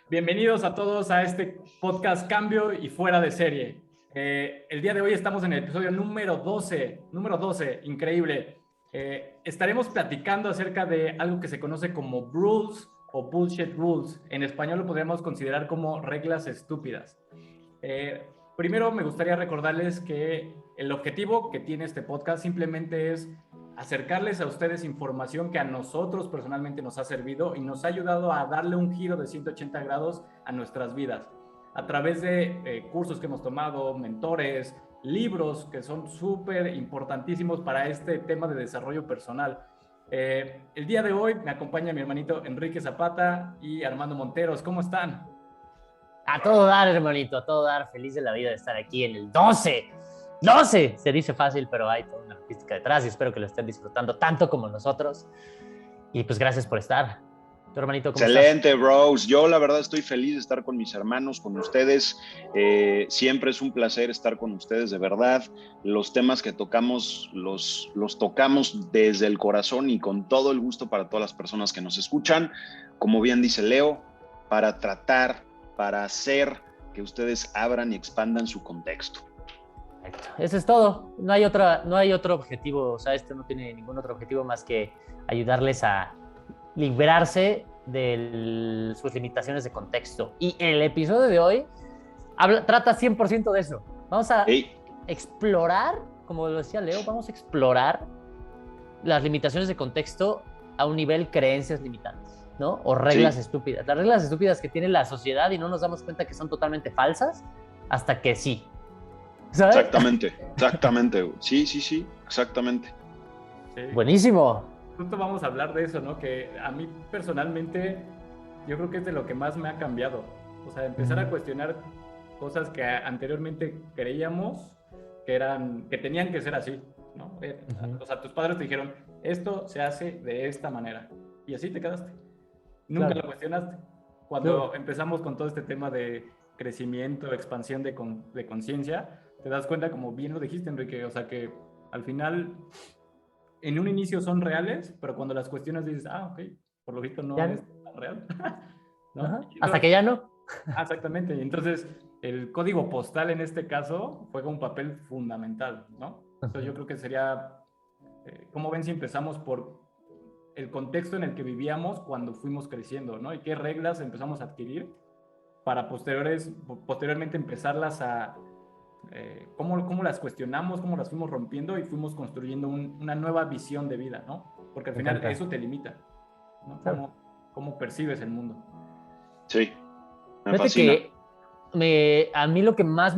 Bienvenidos a todos a este podcast Cambio y Fuera de Serie. El día de hoy estamos en el episodio número 12, increíble. Estaremos platicando acerca de algo que se conoce como rules o bullshit rules. En español lo podríamos considerar como reglas estúpidas. Primero me gustaría recordarles que el objetivo que tiene este podcast simplemente es acercarles a ustedes información que a nosotros personalmente nos ha servido y nos ha ayudado a darle un giro de 180 grados a nuestras vidas a través de cursos que hemos tomado, mentores, libros que son súper importantísimos para este tema de desarrollo personal. El día de hoy me acompaña mi hermanito Enrique Zapata y Armando Monteros. ¿Cómo están? A todo dar, hermanito, a todo dar. Feliz de la vida de estar aquí en el 12. 12, se dice fácil, pero hay toda una logística detrás y espero que lo estén disfrutando tanto como nosotros. Y pues gracias por estar. Tu hermanito, ¿cómo Excelente, estás? bros. Yo la verdad estoy feliz de estar con mis hermanos, con ustedes. Siempre es un placer estar con ustedes, de verdad. Los temas que tocamos los tocamos desde el corazón y con todo el gusto para todas las personas que nos escuchan. Como bien dice Leo, para tratar, para hacer que ustedes abran y expandan su contexto. Perfecto. Eso es todo. No hay otro objetivo. O sea, esto no tiene ningún otro objetivo más que ayudarles a librarse de sus limitaciones de contexto. Y el episodio de hoy trata 100% de eso. Vamos a explorar, como lo decía Leo, vamos a explorar las limitaciones de contexto a un nivel creencias limitantes, ¿no? O reglas estúpidas. Las reglas estúpidas que tiene la sociedad y no nos damos cuenta que son totalmente falsas hasta que sí. ¿Sabes? Exactamente. Sí, exactamente. Sí. Buenísimo. Justo vamos a hablar de eso, ¿no? Que a mí personalmente yo creo que es de lo que más me ha cambiado. O sea, empezar a cuestionar cosas que anteriormente creíamos que tenían que ser así, ¿no? O sea, tus padres te dijeron, esto se hace de esta manera. Y así te quedaste. Nunca lo cuestionaste. Cuando empezamos con todo este tema de crecimiento, expansión de conciencia, te das cuenta, como bien lo dijiste, Enrique, o sea, que al final en un inicio son reales, pero cuando las cuestionas dices, ok, por lo visto no es tan real. ¿No? Hasta que ya no. Exactamente. Y entonces el código postal en este caso juega un papel fundamental, ¿no? Entonces yo creo que sería, ¿cómo ven si empezamos por el contexto en el que vivíamos cuando fuimos creciendo, ¿no? Y qué reglas empezamos a adquirir para posteriormente empezarlas a... cómo las cuestionamos, cómo las fuimos rompiendo y fuimos construyendo una nueva visión de vida, ¿no? Porque al final eso te limita, ¿no? Claro. ¿Cómo percibes el mundo? Sí, me fascina. Que a mí lo que más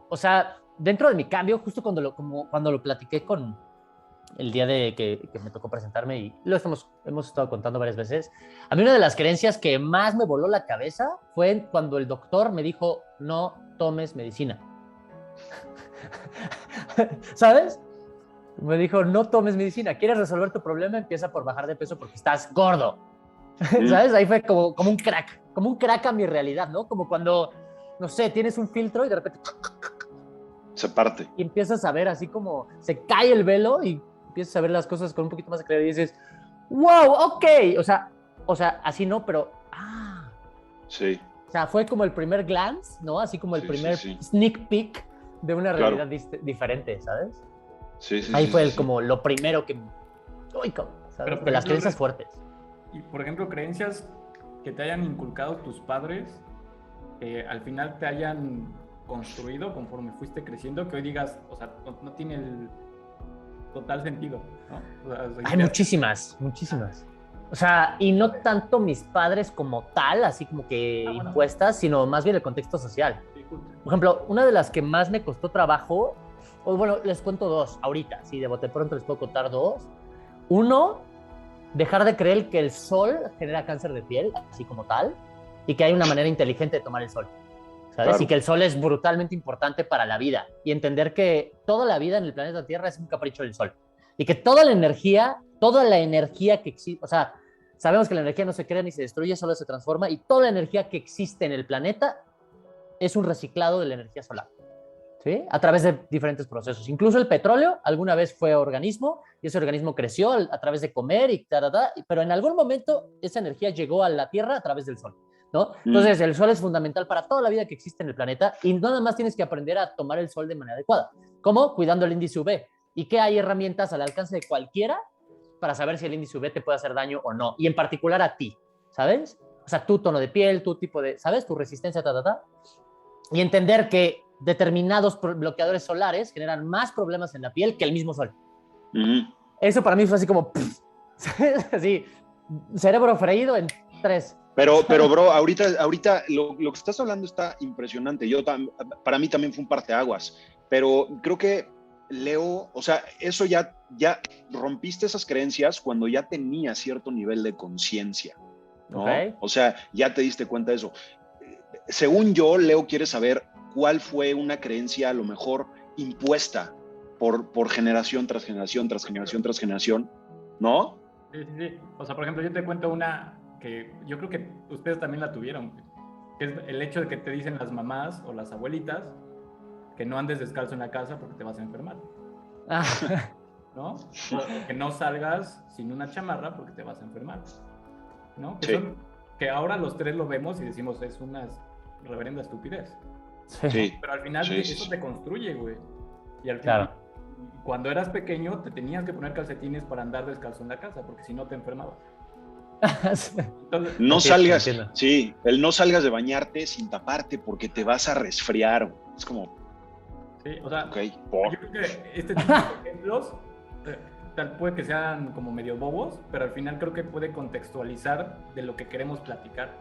o sea, dentro de mi cambio, justo cuando lo platiqué con el día de que me tocó presentarme y hemos estado contando varias veces, a mí una de las creencias que más me voló la cabeza fue cuando el doctor me dijo, no tomes medicina. ¿Sabes? Me dijo, no tomes medicina. ¿Quieres resolver tu problema? Empieza por bajar de peso porque estás gordo. ¿Sabes? Ahí fue como un crack a mi realidad, ¿no? Como cuando, no sé, tienes un filtro y de repente se parte. Y empiezas a ver así como se cae el velo y empiezas a ver las cosas con un poquito más de claridad y dices, wow, ok. O sea, así no, pero Sí. O sea, fue como el primer glance, ¿no? Así como el primer sneak peek de una realidad diferente, ¿sabes? Sí. Ahí fue como lo primero que... Uy, ¿sabes? De las creencias fuertes. Y, por ejemplo, creencias que te hayan inculcado tus padres, que al final te hayan construido conforme fuiste creciendo, que hoy digas, o sea, no tiene el total sentido, ¿no? O sea, hay muchísimas. O sea, y no tanto mis padres como tal, así como que impuestas, sino más bien el contexto social. Por ejemplo, una de las que más me costó trabajo, o bueno, les cuento dos ahorita, sí, de bote pronto les puedo contar dos. Uno, dejar de creer que el sol genera cáncer de piel, así como tal, y que hay una manera inteligente de tomar el sol, ¿sabes? Claro. Y que el sol es brutalmente importante para la vida, y entender que toda la vida en el planeta Tierra es un capricho del sol, y que toda la energía que existe, o sea, sabemos que la energía no se crea ni se destruye, solo se transforma, y toda la energía que existe en el planeta es un reciclado de la energía solar, ¿sí? A través de diferentes procesos. Incluso el petróleo alguna vez fue organismo, y ese organismo creció a través de comer, pero en algún momento esa energía llegó a la Tierra a través del sol. ¿no? Entonces, el sol es fundamental para toda la vida que existe en el planeta y nada más tienes que aprender a tomar el sol de manera adecuada. ¿Cómo? Cuidando el índice UV. ¿Y qué hay herramientas al alcance de cualquiera para saber si el índice UV te puede hacer daño o no? Y en particular a ti, ¿sabes? O sea, tu tono de piel, tu tipo de, ¿sabes? Tu resistencia, Y entender que determinados bloqueadores solares generan más problemas en la piel que el mismo sol. Eso para mí fue así como, así, cerebro freído en 3. Pero bro, ahorita lo que estás hablando está impresionante. Para mí también fue un parteaguas, pero creo que Leo, o sea, eso ya rompiste esas creencias cuando ya tenías cierto nivel de conciencia, ¿no? Okay. O sea, ya te diste cuenta de eso. Según yo, Leo quiere saber cuál fue una creencia a lo mejor impuesta por generación tras generación, tras generación, tras generación, ¿no? Sí. O sea, por ejemplo, yo te cuento una que yo creo que ustedes también la tuvieron, que es el hecho de que te dicen las mamás o las abuelitas que no andes descalzo en la casa porque te vas a enfermar, ¿no? O que no salgas sin una chamarra porque te vas a enfermar, ¿no? Que ahora los tres lo vemos y decimos es una reverenda estupidez. Sí. Pero al final eso te construye, güey. Y al final, cuando eras pequeño, te tenías que poner calcetines para andar descalzo en la casa, porque si no te enfermabas. Entonces, no salgas, el no salgas de bañarte sin taparte porque te vas a resfriar. Es como... Sí, o sea, yo creo que este tipo de ejemplos tal puede que sean como medio bobos, pero al final creo que puede contextualizar de lo que queremos platicar,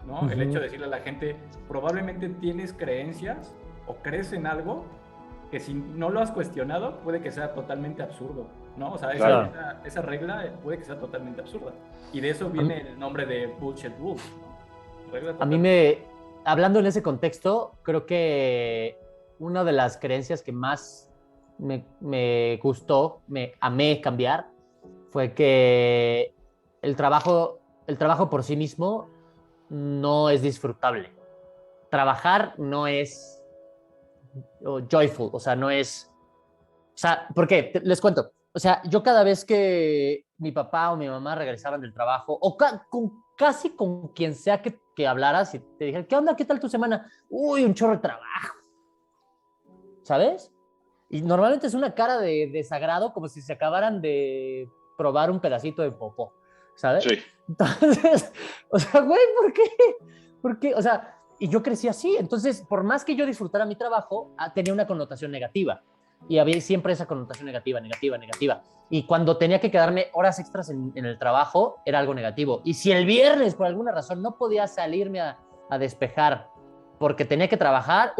¿no? El hecho de decirle a la gente, probablemente tienes creencias o crees en algo que si no lo has cuestionado puede que sea totalmente absurdo, ¿no? O sea, esa regla puede que sea totalmente absurda. Y de eso viene el nombre de Bullshit Rules, ¿no? A mí hablando en ese contexto, creo que una de las creencias que más me gustó, me amé cambiar, fue que el trabajo por sí mismo no es disfrutable. Trabajar no es joyful, o sea, no es... O sea, ¿por qué? Les cuento. O sea, yo cada vez que mi papá o mi mamá regresaban del trabajo, o casi con quien sea que hablaras y te dijeran, ¿qué onda? ¿Qué tal tu semana? Uy, un chorro de trabajo. ¿Sabes? Y normalmente es una cara de desagrado, como si se acabaran de probar un pedacito de popó, ¿sabes? Sí. Entonces, o sea, güey, ¿por qué? ¿Por qué? O sea, y yo crecí así. Entonces, por más que yo disfrutara mi trabajo, tenía una connotación negativa. Y había siempre esa connotación negativa. Y cuando tenía que quedarme horas extras en el trabajo, era algo negativo. Y si el viernes, por alguna razón, no podía salirme a despejar porque tenía que trabajar,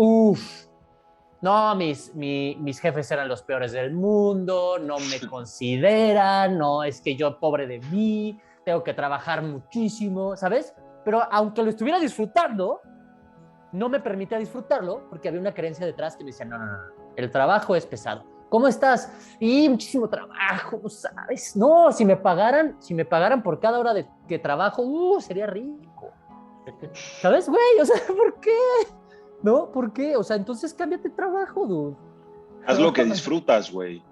no, mis jefes eran los peores del mundo, no me consideran, no, es que yo pobre de mí, tengo que trabajar muchísimo, ¿sabes? Pero aunque lo estuviera disfrutando, no me permitía disfrutarlo porque había una creencia detrás que me decía, no, el trabajo es pesado. ¿Cómo estás? Y muchísimo trabajo, ¿sabes? No, si me pagaran por cada hora que trabajo, sería rico. ¿Sabes, güey? O sea, ¿por qué? ¿No? ¿Por qué? O sea, entonces cámbiate de trabajo, dude. Haz lo que disfrutas, güey.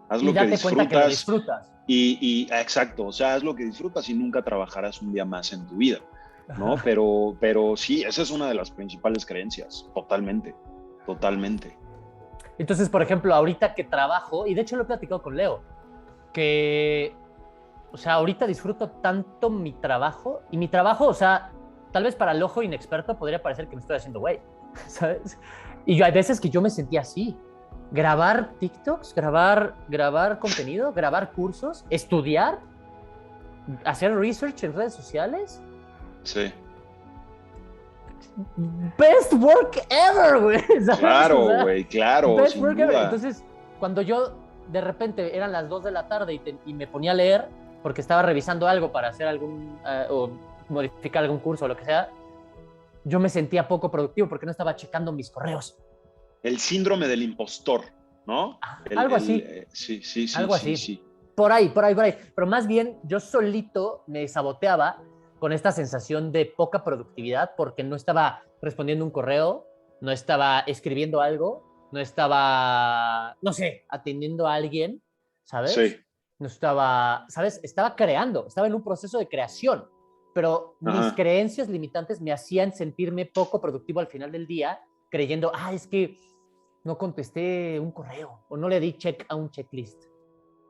Haz lo que disfrutas. Cuenta que lo disfrutas. Exacto, o sea, haz lo que disfrutas y nunca trabajarás un día más en tu vida, ¿no? Pero sí, esa es una de las principales creencias, totalmente. Entonces, por ejemplo, ahorita que trabajo, y de hecho lo he platicado con Leo, que, o sea, ahorita disfruto tanto mi trabajo, y mi trabajo, o sea, tal vez para el ojo inexperto podría parecer que me estoy haciendo güey, ¿sabes? Y yo hay veces que yo me sentía así. Grabar TikToks, grabar contenido, grabar cursos, estudiar, hacer research en redes sociales. Sí. Best work ever, güey. Claro, güey, claro. Best work ever. Entonces, cuando yo de repente eran las 2 de la tarde y me ponía a leer, porque estaba revisando algo para hacer o modificar algún curso o lo que sea, yo me sentía poco productivo porque no estaba checando mis correos. El síndrome del impostor, ¿no? Algo así. Sí. Algo así. Sí. Por ahí. Pero más bien, yo solito me saboteaba con esta sensación de poca productividad porque no estaba respondiendo un correo, no estaba escribiendo algo, no estaba, no sé, atendiendo a alguien, ¿sabes? Sí. No estaba, ¿sabes? Estaba creando, estaba en un proceso de creación, pero mis Ajá. creencias limitantes me hacían sentirme poco productivo al final del día, creyendo, es que no contesté un correo o no le di check a un checklist,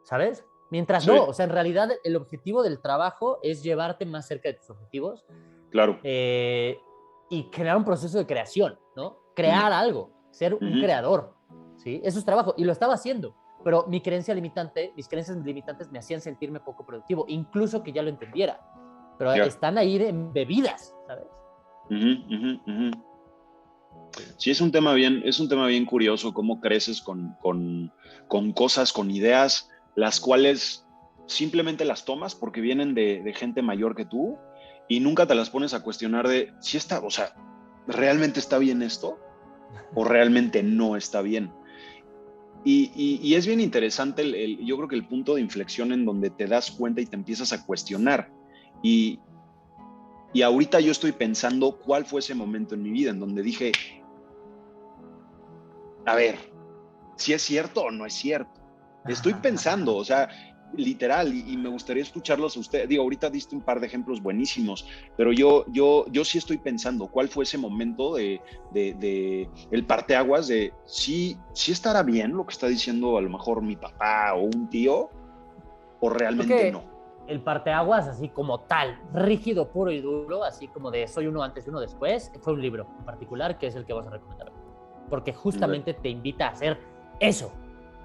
¿sabes? Mientras Sí, no, o sea, en realidad el objetivo del trabajo es llevarte más cerca de tus objetivos claro. y crear un proceso de creación, ¿no? Mm, Crear algo, ser un ujú. creador, ¿sí? Eso es trabajo y lo estaba haciendo, pero mis creencias limitantes me hacían sentirme poco productivo, incluso que ya lo entendiera, pero Ya. están ahí embebidas, ¿sabes? Ujú, ujú, ujú. Sí, es un tema bien curioso, cómo creces con cosas, con ideas, las cuales simplemente las tomas porque vienen de gente mayor que tú y nunca te las pones a cuestionar de si está, o sea, ¿realmente está bien esto? ¿O realmente no está bien? Y es bien interesante, yo creo que el punto de inflexión en donde te das cuenta y te empiezas a cuestionar. Y, y ahorita yo estoy pensando cuál fue ese momento en mi vida en donde dije, a ver, si es cierto o no es cierto. Estoy pensando, o sea, literal, y me gustaría escucharlos a ustedes. Digo, ahorita diste un par de ejemplos buenísimos, pero yo sí estoy pensando cuál fue ese momento de el parteaguas de si estará bien lo que está diciendo a lo mejor mi papá o un tío, o Creo realmente que no. el parteaguas, así como tal, rígido, puro y duro, así como de soy uno antes y uno después, fue un libro en particular que es el que vas a recomendar. Porque Okay. justamente te invita a hacer eso.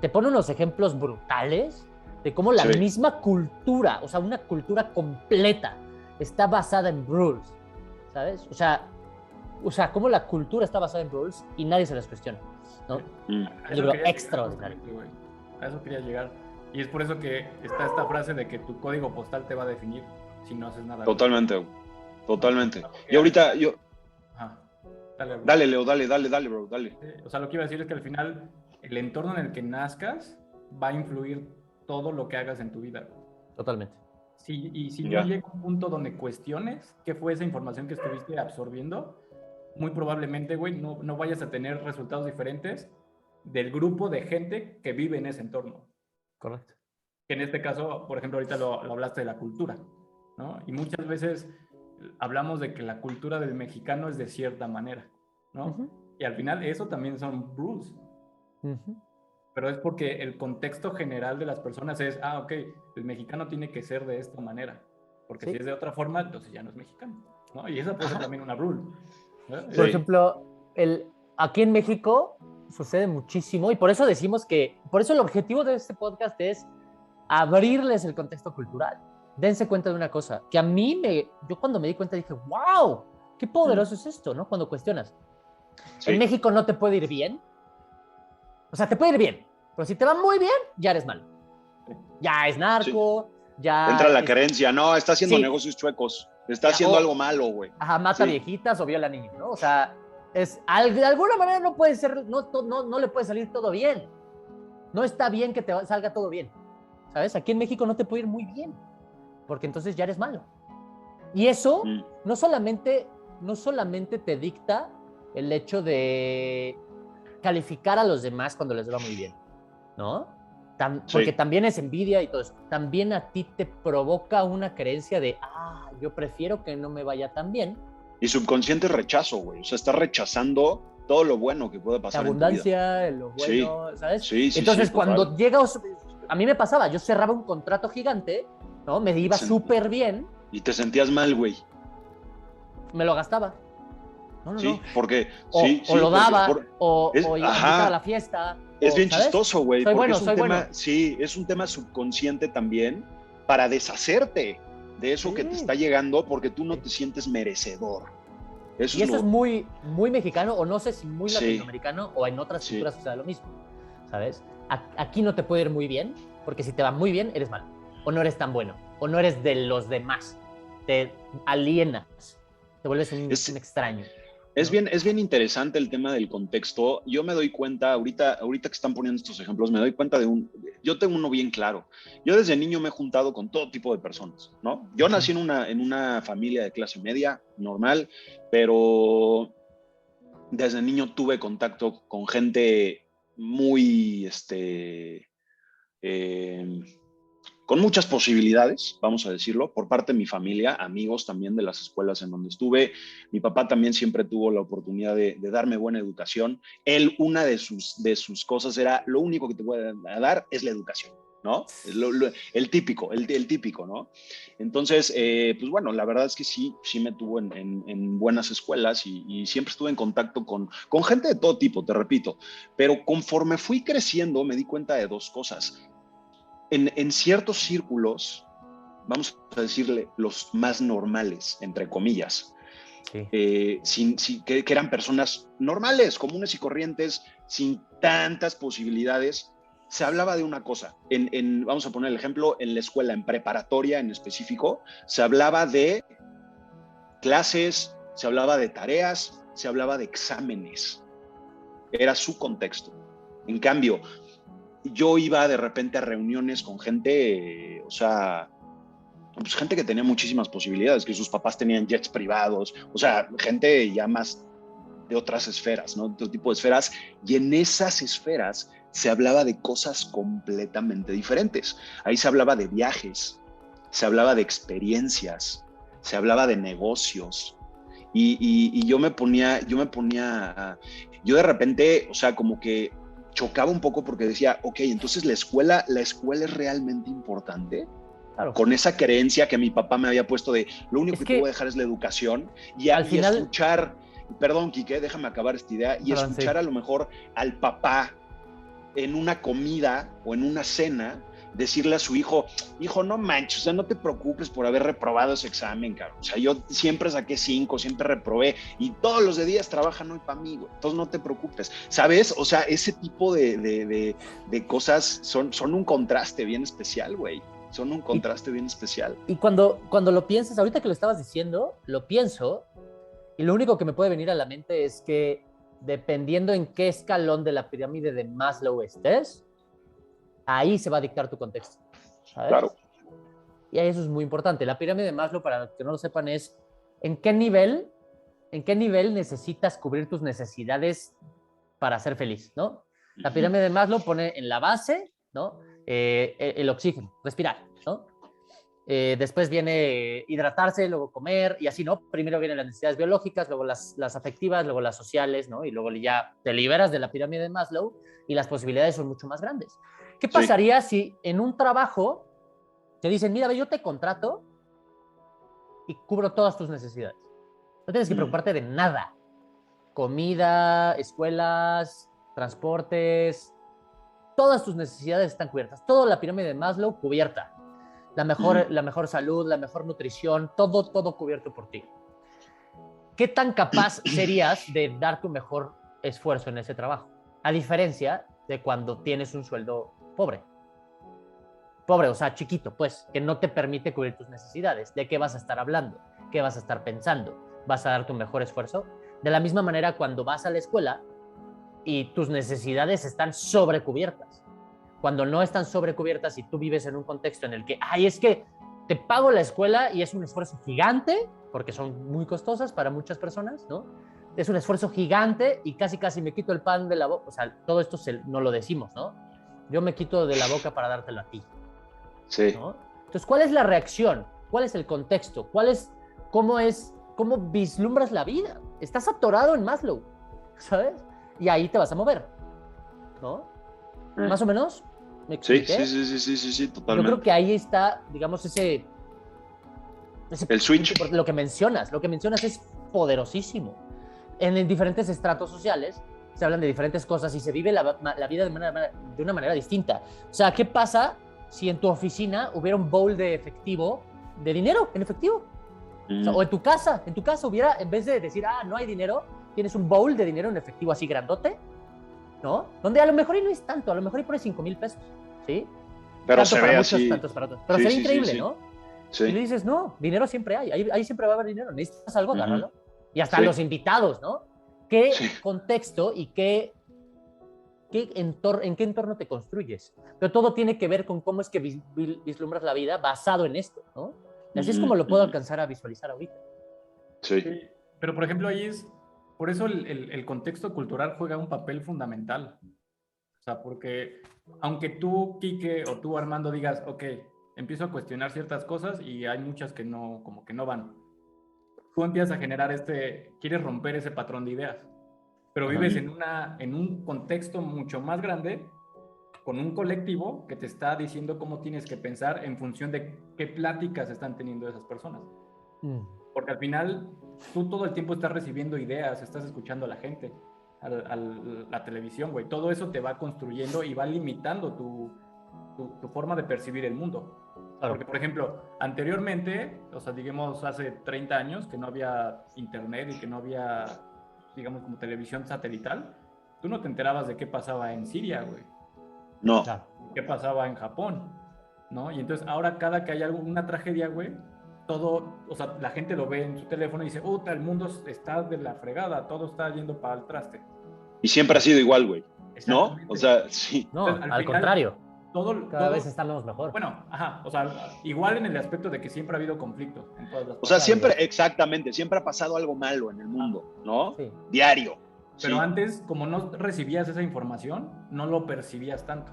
Te pone unos ejemplos brutales de cómo la Sí, misma cultura, o sea, una cultura completa, está basada en rules, ¿sabes? O sea, cómo la cultura está basada en rules y nadie se las cuestiona, ¿no? mm, A Un eso libro quería llegar extraordinario. justamente, güey. A eso quería llegar. Y es por eso que está esta frase de que tu código postal te va a definir si no haces nada al respecto, totalmente, ¿no? totalmente. Porque Y al ahorita, final, yo, ajá, dale, bro. dale, Leo, dale, bro, dale. O sea, lo que iba a decir es que al final el entorno en el que nazcas va a influir todo lo que hagas en tu vida. Totalmente. Y si no Ya, llega un punto donde cuestiones qué fue esa información que estuviste absorbiendo, muy probablemente, güey, no vayas a tener resultados diferentes del grupo de gente que vive en ese entorno. Correcto. Que en este caso, por ejemplo, ahorita lo hablaste de la cultura, ¿no? Y muchas veces hablamos de que la cultura del mexicano es de cierta manera, ¿no? Uh-huh. Y al final eso también son rules, Uh-huh. pero es porque el contexto general de las personas es, ok, el mexicano tiene que ser de esta manera, porque si Sí. es de otra forma, entonces ya no es mexicano, ¿no? Y esa puede ser Ajá. también una rule, ¿no? Por sí. ejemplo, aquí en México sucede muchísimo y por eso decimos por eso el objetivo de este podcast es abrirles el contexto cultural. Dense cuenta de una cosa, que yo cuando me di cuenta dije, wow, qué poderoso es esto, ¿no? Cuando cuestionas. En Sí, México no te puede ir bien, o sea, te puede ir bien, pero si te va muy bien, ya eres malo. Ya es sí. narco, ya Entra la es, creencia, no, está haciendo sí, negocios chuecos, está haciendo algo malo, güey. mata Sí, viejitas o viola niños, ¿no? O sea, de alguna manera no puede ser, no le puede salir todo bien. No está bien que te salga todo bien, ¿sabes? Aquí en México no te puede ir muy bien, porque entonces ya eres malo. Y eso mm, no solamente te dicta el hecho de calificar a los demás cuando les va muy bien, ¿no? Porque sí. también es envidia y todo eso. También a ti te provoca una creencia de, yo prefiero que no me vaya tan bien. Y subconsciente rechazo, güey. O sea, está rechazando todo lo bueno que puede La pasar en tu vida. abundancia, lo Sí, bueno, ¿sabes? sí, Entonces, total. cuando llega, a mí me pasaba, yo cerraba un contrato gigante, ¿no? Me Y iba súper bien, y te sentías mal, güey. me lo gastaba. No, no, no. Sí, porque, O lo porque, daba, o invitaba a ajá, la fiesta, es bien ¿sabes? chistoso, güey, Soy porque bueno, es un soy bueno. tema, sí, es un tema subconsciente también para deshacerte de eso que te Sí. está llegando porque tú no Sí. te sientes merecedor. Eso Y es eso es lo, muy, muy mexicano, o no sé si muy sí, latinoamericano, o en otras sí, culturas sucede lo mismo, ¿sabes? Aquí no te puede ir muy bien, porque si te va muy bien, eres malo, o no eres tan bueno, o no eres de los demás, te alienas, te vuelves un es, extraño, Es ¿no? bien, es bien interesante el tema del contexto. Yo me doy cuenta, ahorita que están poniendo estos ejemplos, me doy cuenta yo tengo uno bien claro. Yo desde niño me he juntado con todo tipo de personas, ¿no? Yo nací en una familia de clase media, normal, pero desde niño tuve contacto con gente muy, eh, con muchas posibilidades, vamos a decirlo, por parte de mi familia, amigos también de las escuelas en donde estuve. Mi papá también siempre tuvo la oportunidad de darme buena educación. Él, una de sus cosas era, lo único que te voy a dar es la educación, ¿no? El típico, ¿no? Entonces, pues bueno, la verdad es que sí me tuvo en buenas escuelas y siempre estuve en contacto con gente de todo tipo, te repito, pero conforme fui creciendo me di cuenta de dos cosas. En ciertos círculos, vamos a decirle los más normales, entre comillas, Sí. que eran personas normales, comunes y corrientes, sin tantas posibilidades, se hablaba de una cosa. Vamos a poner el ejemplo, en la escuela, en preparatoria en específico, se hablaba de clases, se hablaba de tareas, se hablaba de exámenes. Era su contexto. En cambio, yo iba de repente a reuniones con gente, o sea, pues gente que tenía muchísimas posibilidades, que sus papás tenían jets privados, o sea, gente ya más de otras esferas, ¿no? De otro tipo de esferas, y en esas esferas se hablaba de cosas completamente diferentes. Ahí se hablaba de viajes, se hablaba de experiencias, se hablaba de negocios, y yo me ponía, yo de repente, o sea, como que chocaba un poco porque decía, ok, entonces la escuela es realmente importante. Claro. Con esa creencia que mi papá me había puesto de lo único que te voy a dejar es la educación y al final, escuchar, perdón, Quique, déjame acabar esta idea, y perdón, escuchar sí. a lo mejor al papá en una comida o en una cena decirle a su hijo, no manches, o sea, no te preocupes por haber reprobado ese examen, cabrón. O sea, yo siempre saqué 5, siempre reprobé y todos los de días trabajan hoy para mí, güey. Entonces no te preocupes, ¿sabes? O sea, ese tipo de cosas son un contraste bien especial, güey. Son un contraste bien especial. Y cuando lo piensas, ahorita que lo estabas diciendo, lo pienso y lo único que me puede venir a la mente es que dependiendo en qué escalón de la pirámide de Maslow estés, ahí se va a dictar tu contexto, ¿sabes? Claro. Y eso es muy importante. La pirámide de Maslow, para los que no lo sepan, es en qué nivel necesitas cubrir tus necesidades para ser feliz, ¿no? La pirámide de Maslow pone en la base, ¿no? El oxígeno, respirar, ¿no? Después viene hidratarse, luego comer y así, ¿no? Primero vienen las necesidades biológicas, luego las afectivas, luego las sociales, ¿no? Y luego ya te liberas de la pirámide de Maslow y las posibilidades son mucho más grandes. ¿Qué pasaría si en un trabajo te dicen, mira, yo te contrato y cubro todas tus necesidades? No tienes que preocuparte de nada. Comida, escuelas, transportes, todas tus necesidades están cubiertas. Toda la pirámide de Maslow cubierta. La mejor salud, la mejor nutrición, todo cubierto por ti. ¿Qué tan capaz serías de dar tu mejor esfuerzo en ese trabajo? A diferencia de cuando tienes un sueldo pobre. Pobre, o sea, chiquito, pues, que no te permite cubrir tus necesidades. ¿De qué vas a estar hablando? ¿Qué vas a estar pensando? ¿Vas a dar tu mejor esfuerzo? De la misma manera, cuando vas a la escuela y tus necesidades están sobrecubiertas. Cuando no están sobrecubiertas y tú vives en un contexto en el que, ay, es que te pago la escuela y es un esfuerzo gigante, porque son muy costosas para muchas personas, ¿no? Es un esfuerzo gigante y casi me quito el pan de la boca. O sea, todo esto no lo decimos, ¿no? Yo me quito de la boca para dártelo a ti. Sí. ¿No? Entonces, ¿cuál es la reacción? ¿Cuál es el contexto? ¿Cómo vislumbras la vida? Estás atorado en Maslow, ¿sabes? Y ahí te vas a mover, ¿no? Más o menos. ¿Me expliqué? Sí, totalmente. Yo creo que ahí está, digamos, ese el switch. Lo que mencionas es poderosísimo. En diferentes estratos sociales se hablan de diferentes cosas y se vive la vida de una manera distinta. O sea, ¿qué pasa si en tu oficina hubiera un bowl de efectivo, de dinero en efectivo? O sea, o en tu casa hubiera, en vez de decir, no hay dinero, tienes un bowl de dinero en efectivo así grandote, ¿no? Donde a lo mejor no es tanto, a lo mejor pones 5,000 pesos, ¿sí? Pero tanto se para ve muchos, así. tantos para otros. Pero sería increíble, ¿no? Sí. Y le dices, no, dinero siempre hay, ahí siempre va a haber dinero, necesitas algo, agárralo. Y hasta los invitados, ¿no? ¿Qué contexto y en qué entorno te construyes? Pero todo tiene que ver con cómo es que vislumbras la vida basado en esto, ¿no? Y así es como lo puedo alcanzar a visualizar ahorita. Sí. Pero, por ejemplo, ahí por eso el contexto cultural juega un papel fundamental. O sea, porque aunque tú, Quique, o tú, Armando, digas, ok, empiezo a cuestionar ciertas cosas y hay muchas que no, como que no van. Tú empiezas a generar quieres romper ese patrón de ideas, pero vives en un contexto mucho más grande, con un colectivo que te está diciendo cómo tienes que pensar en función de qué pláticas están teniendo esas personas. Porque al final tú todo el tiempo estás recibiendo ideas, estás escuchando a la gente, la televisión, güey. Todo eso te va construyendo y va limitando tu forma de percibir el mundo. Claro. Porque, por ejemplo, anteriormente, o sea, digamos hace 30 años que no había internet y que no había, digamos, como televisión satelital, tú no te enterabas de qué pasaba en Siria, güey. No. ¿Qué pasaba en Japón? ¿No? Y entonces ahora cada que hay una tragedia, güey, todo, o sea, la gente lo ve en su teléfono y dice, el mundo está de la fregada, todo está yendo para el traste. Y siempre ha sido igual, güey, ¿no? O sea, sí. No, entonces, al final, contrario. Cada vez estamos mejor. Bueno, o sea, igual en el aspecto de que siempre ha habido conflictos en todas las cosas. O sea, siempre, exactamente, siempre ha pasado algo malo en el mundo, ¿no? Sí. Diario. Pero antes, como no recibías esa información, no lo percibías tanto,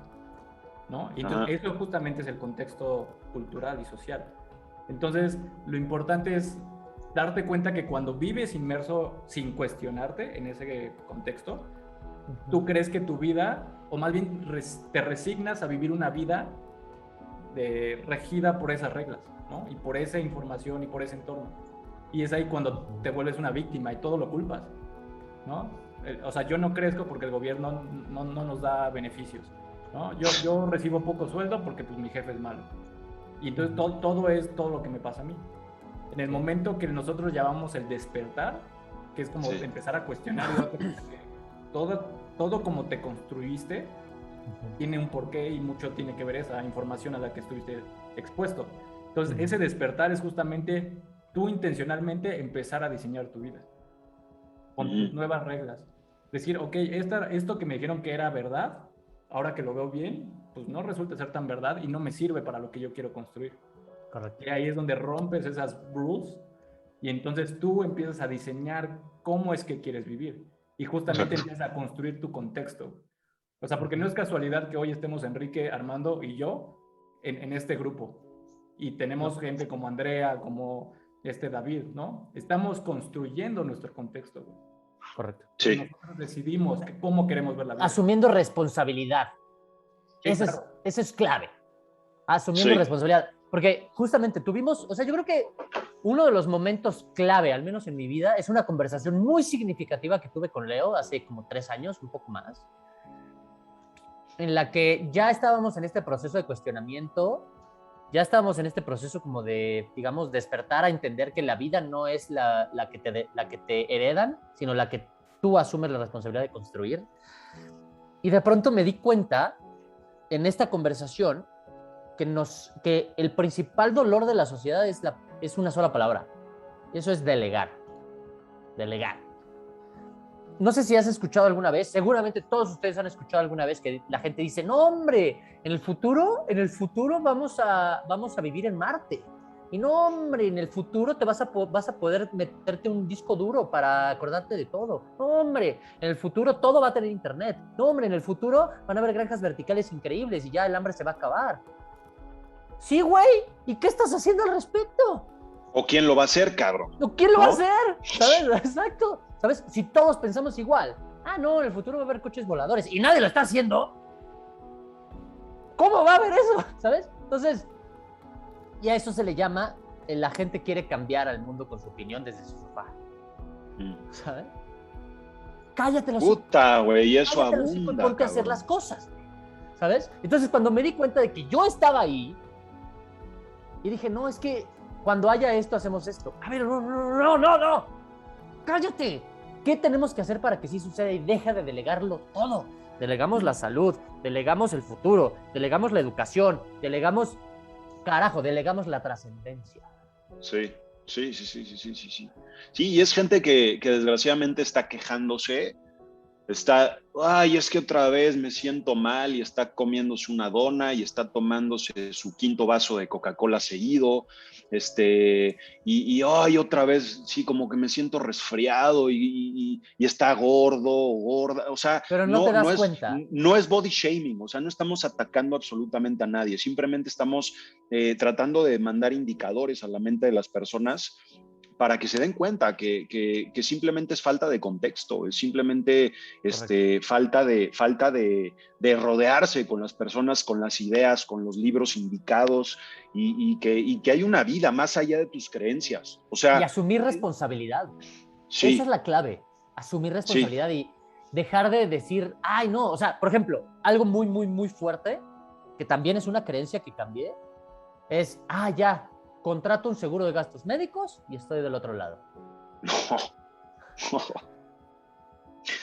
¿no? Y entonces, eso justamente es el contexto cultural y social. Entonces, lo importante es darte cuenta que cuando vives inmerso sin cuestionarte en ese contexto, tú crees que tu vida, o más bien te resignas a vivir una vida regida por esas reglas, ¿no? Y por esa información y por ese entorno. Y es ahí cuando te vuelves una víctima y todo lo culpas, ¿no? O sea, yo no crezco porque el gobierno no nos da beneficios, ¿no? Yo recibo poco sueldo porque pues mi jefe es malo. Y entonces todo es todo lo que me pasa a mí. En el momento que nosotros llamamos el despertar, que es como empezar a cuestionar todo como te construiste, tiene un porqué y mucho tiene que ver esa información a la que estuviste expuesto. Entonces, ese despertar es justamente tú intencionalmente empezar a diseñar tu vida con tus nuevas reglas. Decir, ok, esto que me dijeron que era verdad, ahora que lo veo bien, pues no resulta ser tan verdad y no me sirve para lo que yo quiero construir. Correcto. Y ahí es donde rompes esas rules y entonces tú empiezas a diseñar cómo es que quieres vivir y justamente empiezas a construir tu contexto. O sea, porque no es casualidad que hoy estemos Enrique, Armando y yo en este grupo y tenemos gente como Andrea, como David, ¿no? Estamos construyendo nuestro contexto. Correcto. Sí. Nosotros decidimos cómo queremos ver la vida. Asumiendo responsabilidad. Eso es clave. Asumiendo responsabilidad. Porque justamente tuvimos, o sea, yo creo que uno de los momentos clave, al menos en mi vida, es una conversación muy significativa que tuve con Leo hace como 3 años, un poco más, en la que ya estábamos en este proceso de cuestionamiento, ya estábamos en este proceso como de, digamos, despertar a entender que la vida no es la que te heredan, sino la que tú asumes la responsabilidad de construir. Y de pronto me di cuenta en esta conversación que el principal dolor de la sociedad es una sola palabra. Y eso es delegar. Delegar. No sé si has escuchado alguna vez, seguramente todos ustedes han escuchado alguna vez que la gente dice, no hombre, en el futuro vamos a vivir en Marte. Y no hombre, en el futuro vas a poder meterte un disco duro para acordarte de todo. No hombre, en el futuro todo va a tener internet. No hombre, en el futuro van a haber granjas verticales increíbles y ya el hambre se va a acabar. Sí, güey, ¿y qué estás haciendo al respecto? ¿O quién lo va a hacer, cabrón? ¿O quién lo va a hacer? ¿Sabes? Exacto. ¿Sabes? Si todos pensamos igual. No, en el futuro va a haber coches voladores y nadie lo está haciendo. ¿Cómo va a haber eso? ¿Sabes? Entonces, y a eso se le llama, la gente quiere cambiar al mundo con su opinión desde su sofá. ¿Sabes? Cállate los hijos. Puta, güey, eso abunda, ponte a hacer las cosas. ¿Sabes? Entonces, cuando me di cuenta de que yo estaba ahí, y dije, no, es que cuando haya esto, hacemos esto. A ver, no. Cállate. ¿Qué tenemos que hacer para que sí suceda y deja de delegarlo todo? Delegamos la salud, delegamos el futuro, delegamos la educación, delegamos la trascendencia. Sí. Sí, y es gente que desgraciadamente está quejándose Ay, es que otra vez me siento mal y está comiéndose una dona y está tomándose su quinto vaso de Coca-Cola seguido, ay, otra vez, sí, como que me siento resfriado y está gordo o gorda, o sea, Pero no te das es, cuenta. no es body shaming, o sea, no estamos atacando absolutamente a nadie, simplemente estamos tratando de mandar indicadores a la mente de las personas para que se den cuenta que simplemente es falta de contexto, es simplemente falta de rodearse con las personas, con las ideas, con los libros indicados y que hay una vida más allá de tus creencias. O sea, y asumir responsabilidad. sí, Esa es la clave, asumir responsabilidad sí. y dejar de decir, ay, no, o sea, por ejemplo, algo muy, muy, muy fuerte, que también es una creencia que cambié, es, ya, contrato un seguro de gastos médicos y estoy del otro lado. No.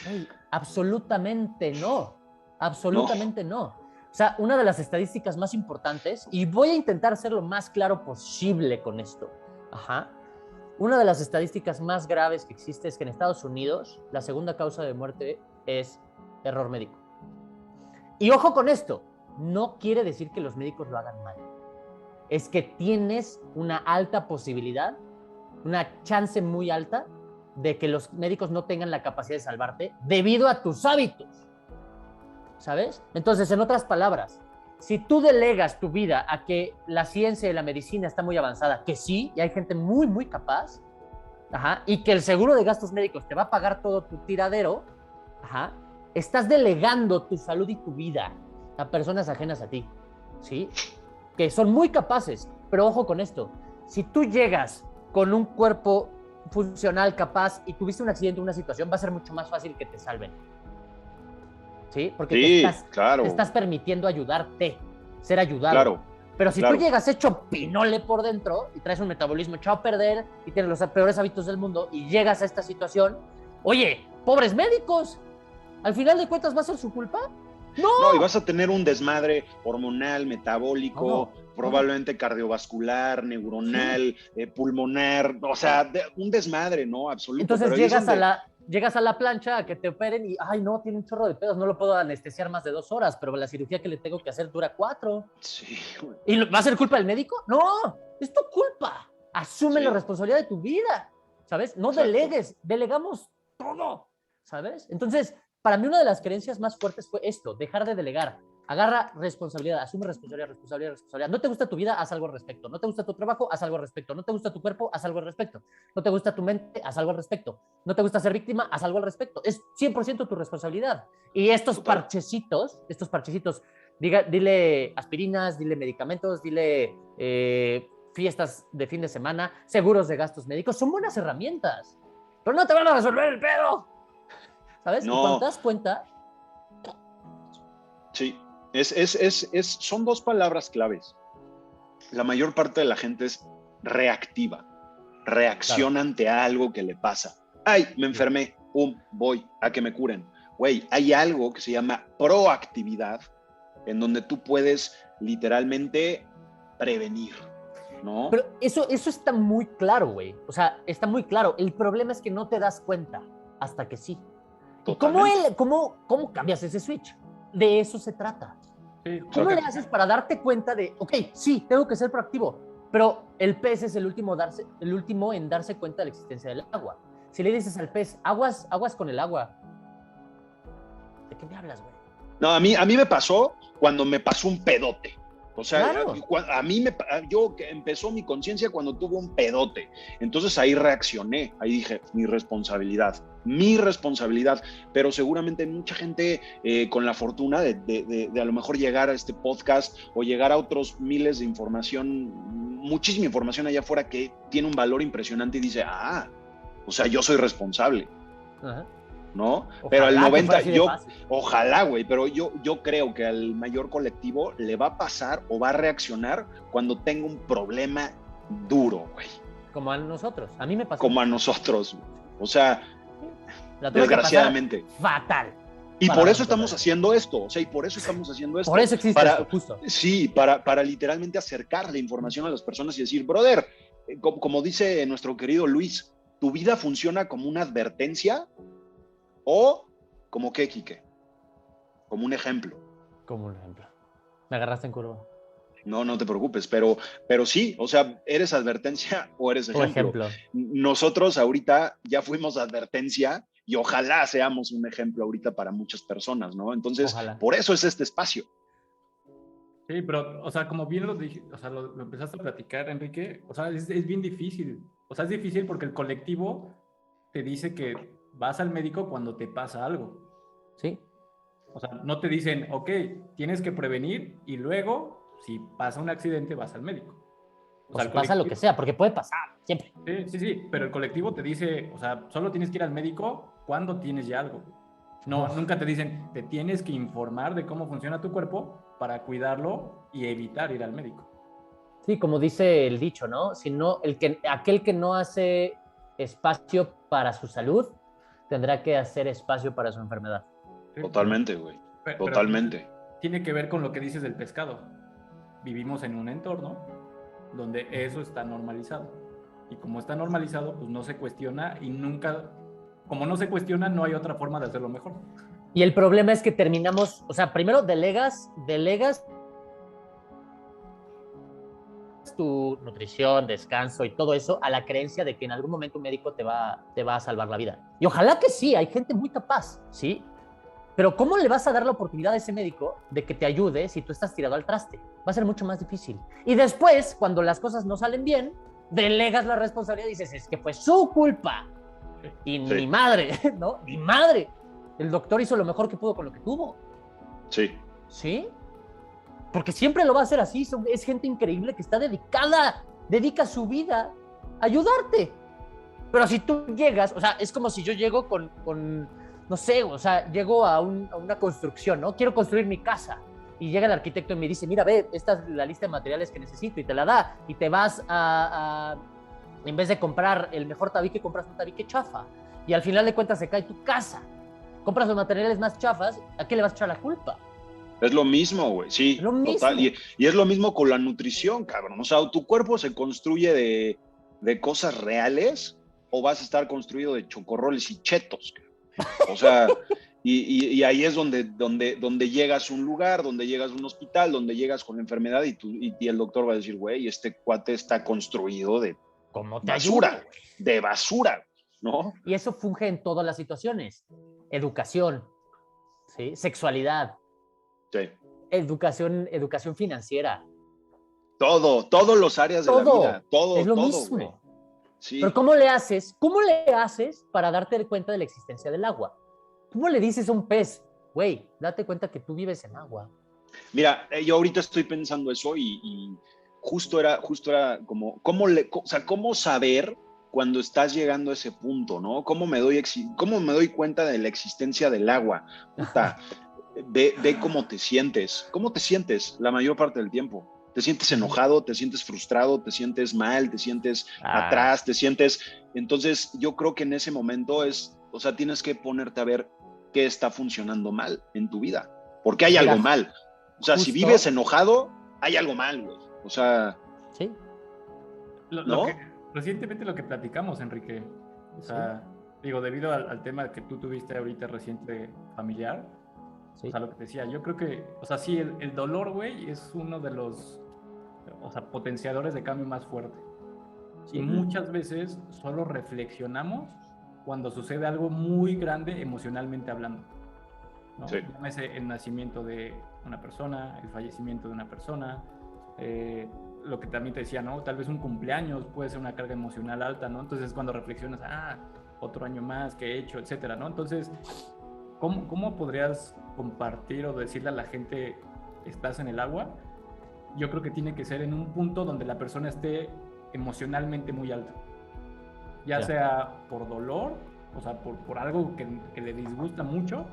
Hey, absolutamente no, absolutamente no. O sea, una de las estadísticas más importantes, y voy a intentar ser lo más claro posible con esto, una de las estadísticas más graves que existe es que en Estados Unidos la segunda causa de muerte es error médico. Y ojo con esto, no quiere decir que los médicos lo hagan mal. Es que tienes una alta posibilidad, una chance muy alta de que los médicos no tengan la capacidad de salvarte debido a tus hábitos, ¿sabes? Entonces, en otras palabras, si tú delegas tu vida a que la ciencia y la medicina está muy avanzada, que sí, y hay gente muy, muy capaz, y que el seguro de gastos médicos te va a pagar todo tu tiradero, estás delegando tu salud y tu vida a personas ajenas a ti, ¿sí? Que son muy capaces, pero ojo con esto, si tú llegas con un cuerpo funcional capaz y tuviste un accidente, una situación, va a ser mucho más fácil que te salven, ¿sí? Porque Sí, te estás permitiendo ayudarte, ser ayudado. Claro, pero si tú llegas hecho pinole por dentro y traes un metabolismo echado a perder y tienes los peores hábitos del mundo y llegas a esta situación, oye, pobres médicos, al final de cuentas va a ser su culpa. No, y vas a tener un desmadre hormonal, metabólico, probablemente cardiovascular, neuronal, pulmonar, o sea, un desmadre, ¿no? Absoluto. Entonces llegas a la plancha a que te operen y, ay, no, tiene un chorro de pedos, no lo puedo anestesiar más de 2 horas, pero la cirugía que le tengo que hacer dura 4. Sí. ¿Y va a ser culpa del médico? No, es tu culpa. Asume la responsabilidad de tu vida, ¿sabes? No delegues, delegamos todo, ¿sabes? Entonces, para mí una de las creencias más fuertes fue esto, dejar de delegar. Agarra responsabilidad, asume responsabilidad. No te gusta tu vida, haz algo al respecto. No te gusta tu trabajo, haz algo al respecto. No te gusta tu cuerpo, haz algo al respecto. No te gusta tu mente, haz algo al respecto. No te gusta ser víctima, haz algo al respecto. Es 100% tu responsabilidad. Y estos parchecitos, dile aspirinas, dile medicamentos, dile fiestas de fin de semana, seguros de gastos médicos, son buenas herramientas. Pero no te van a resolver el pedo. ¿Sabes? No. Y cuando te das cuenta... Sí, son 2 palabras claves. La mayor parte de la gente es reactiva, reacciona ante algo que le pasa. Ay, me enfermé, voy a que me curen. Güey, hay algo que se llama proactividad, en donde tú puedes literalmente prevenir, ¿no? Pero eso está muy claro, güey. O sea, está muy claro. El problema es que no te das cuenta hasta que sí. ¿Cómo cambias ese switch? De eso se trata. Sí, ¿cómo le haces para darte cuenta de, ok, sí, tengo que ser proactivo, pero el pez es el último en darse cuenta de la existencia del agua? Si le dices al pez, aguas con el agua, ¿de qué me hablas, güey? No, a mí me pasó cuando me pasó un pedote. O sea, claro. yo empezó mi conciencia cuando tuve un pedote. Entonces ahí reaccioné, ahí dije, mi responsabilidad. Pero seguramente mucha gente con la fortuna de a lo mejor llegar a este podcast o llegar a otros miles de información, muchísima información allá afuera que tiene un valor impresionante y dice, o sea, yo soy responsable. Ajá. ¿No? Ojalá, pero al 90, ojalá, güey, pero yo creo que al mayor colectivo le va a pasar o va a reaccionar cuando tenga un problema duro, güey. Como a nosotros, a mí me pasó. Como a nosotros, o sea, desgraciadamente. Fatal. Y por eso estamos haciendo esto, Por eso existe esto, justo. Sí, para literalmente acercar la información a las personas y decir, brother, como dice nuestro querido Luis, tu vida funciona como una advertencia o ¿Cómo qué, Quique? Como un ejemplo. Como un ejemplo. Me agarraste en curva. No, no te preocupes, pero sí, o sea, ¿eres advertencia o eres O ejemplo? ejemplo. Nosotros ahorita ya fuimos advertencia y ojalá seamos un ejemplo ahorita para muchas personas, ¿no? Entonces, Ojalá. por eso es este espacio. Sí, pero, o sea, como bien lo dije, o sea, lo empezaste a platicar, Enrique, o sea, es bien difícil. O sea, es difícil porque el colectivo te dice que vas al médico cuando te pasa algo. Sí. O sea, no te dicen, ok, tienes que prevenir y luego, si pasa un accidente, vas al médico. O O sea, si el pasa lo colectivo, que sea, porque puede pasar, siempre. sí, sí, sí, pero el colectivo te dice, o sea, solo tienes que ir al médico cuando tienes ya algo. No, Uf. nunca te dicen, te tienes que informar de cómo funciona tu cuerpo para cuidarlo y evitar ir al médico. Sí, como dice el dicho, ¿no? Si no, aquel que no hace espacio para su salud, tendrá que hacer espacio para su enfermedad. Sí, Totalmente, güey. pero aquí Totalmente. tiene que ver con lo que dices del pescado. Vivimos en un entorno donde eso está normalizado. Y como está normalizado, pues no se cuestiona y nunca, como no se cuestiona, no hay otra forma de hacerlo mejor. Y el problema es que terminamos, o sea, primero delegas tu nutrición, descanso y todo eso a la creencia de que en algún momento un médico te va a salvar la vida. Y ojalá que sí, hay gente muy capaz, ¿sí? Pero ¿cómo le vas a dar la oportunidad a ese médico de que te ayude si tú estás tirado al traste? Va a ser mucho más difícil. Y después, cuando las cosas no salen bien, delegas la responsabilidad y dices, es que fue su culpa. Y Sí, ni madre, ¿no? Ni madre. El doctor hizo lo mejor que pudo con lo que tuvo. sí. ¿Sí? Porque siempre lo va a hacer así. Es gente increíble que está dedica su vida a ayudarte. Pero si tú llegas, o sea, es como si yo llego con no sé, o sea, llego a una construcción, ¿no? Quiero construir mi casa. Y llega el arquitecto y me dice, mira, ve, esta es la lista de materiales que necesito, y te la da. Y te vas en vez de comprar el mejor tabique, compras un tabique chafa. Y al final de cuentas se cae tu casa. Compras los materiales más chafas, ¿a qué le vas a echar la culpa? Es lo mismo, güey, Es sí, lo total. mismo. Y es lo mismo con la nutrición, cabrón. O sea, tu cuerpo se construye de cosas reales o vas a estar construido de chocorroles y chetos, cabrón. O sea, y ahí es donde llegas a un lugar, donde llegas a un hospital, donde llegas con la enfermedad y el doctor va a decir, güey, este cuate está construido de ¿Cómo te ayudo? basura, de basura, ¿no? Y eso funge en todas las situaciones. Educación, ¿sí? Sexualidad, Sí. educación financiera. Todos los áreas de la Todo vida, es lo todo, güey. mismo. Pero Sí. ¿cómo le haces? ¿Cómo le haces para darte cuenta de la existencia del agua? ¿Cómo le dices a un pez, güey, date cuenta que tú vives en agua? Mira, yo ahorita estoy pensando eso y justo era como, o sea, cómo saber cuando estás llegando a ese punto, ¿no? Cómo me doy cuenta de la existencia del agua? Puta, ve cómo te sientes. ¿Cómo te sientes la mayor parte del tiempo? ¿Te sientes enojado? ¿Te sientes frustrado? ¿Te sientes mal? ¿Te sientes Ah, atrás? ¿Te sientes...? Entonces, yo creo que en ese momento o sea, tienes que ponerte a ver qué está funcionando mal en tu vida. Porque pues hay algo mira, mal. O sea, si vives justo, enojado, hay algo mal, güey. O sea, sí, Lo que, ¿no? recientemente lo que platicamos, Enrique, o sí, sea, digo, debido al tema que tú tuviste ahorita reciente familiar, o sí, sea, lo que te decía, yo creo que, o sea, sí, el dolor, güey, es uno de los, o sea, potenciadores de cambio más fuerte. Y sí, muchas veces solo reflexionamos cuando sucede algo muy grande emocionalmente hablando, ¿no? Sí, Llámese el nacimiento de una persona, el fallecimiento de una persona, lo que también te decía, ¿no? Tal vez un cumpleaños puede ser una carga emocional alta, ¿no? Entonces cuando reflexionas, otro año más que he hecho, etcétera, ¿no? Entonces, ¿cómo podrías compartir o decirle a la gente, estás en el agua? Yo creo que tiene que ser en un punto donde la persona esté emocionalmente muy alta, ya ya, sea por dolor, o sea, por algo que le disgusta mucho,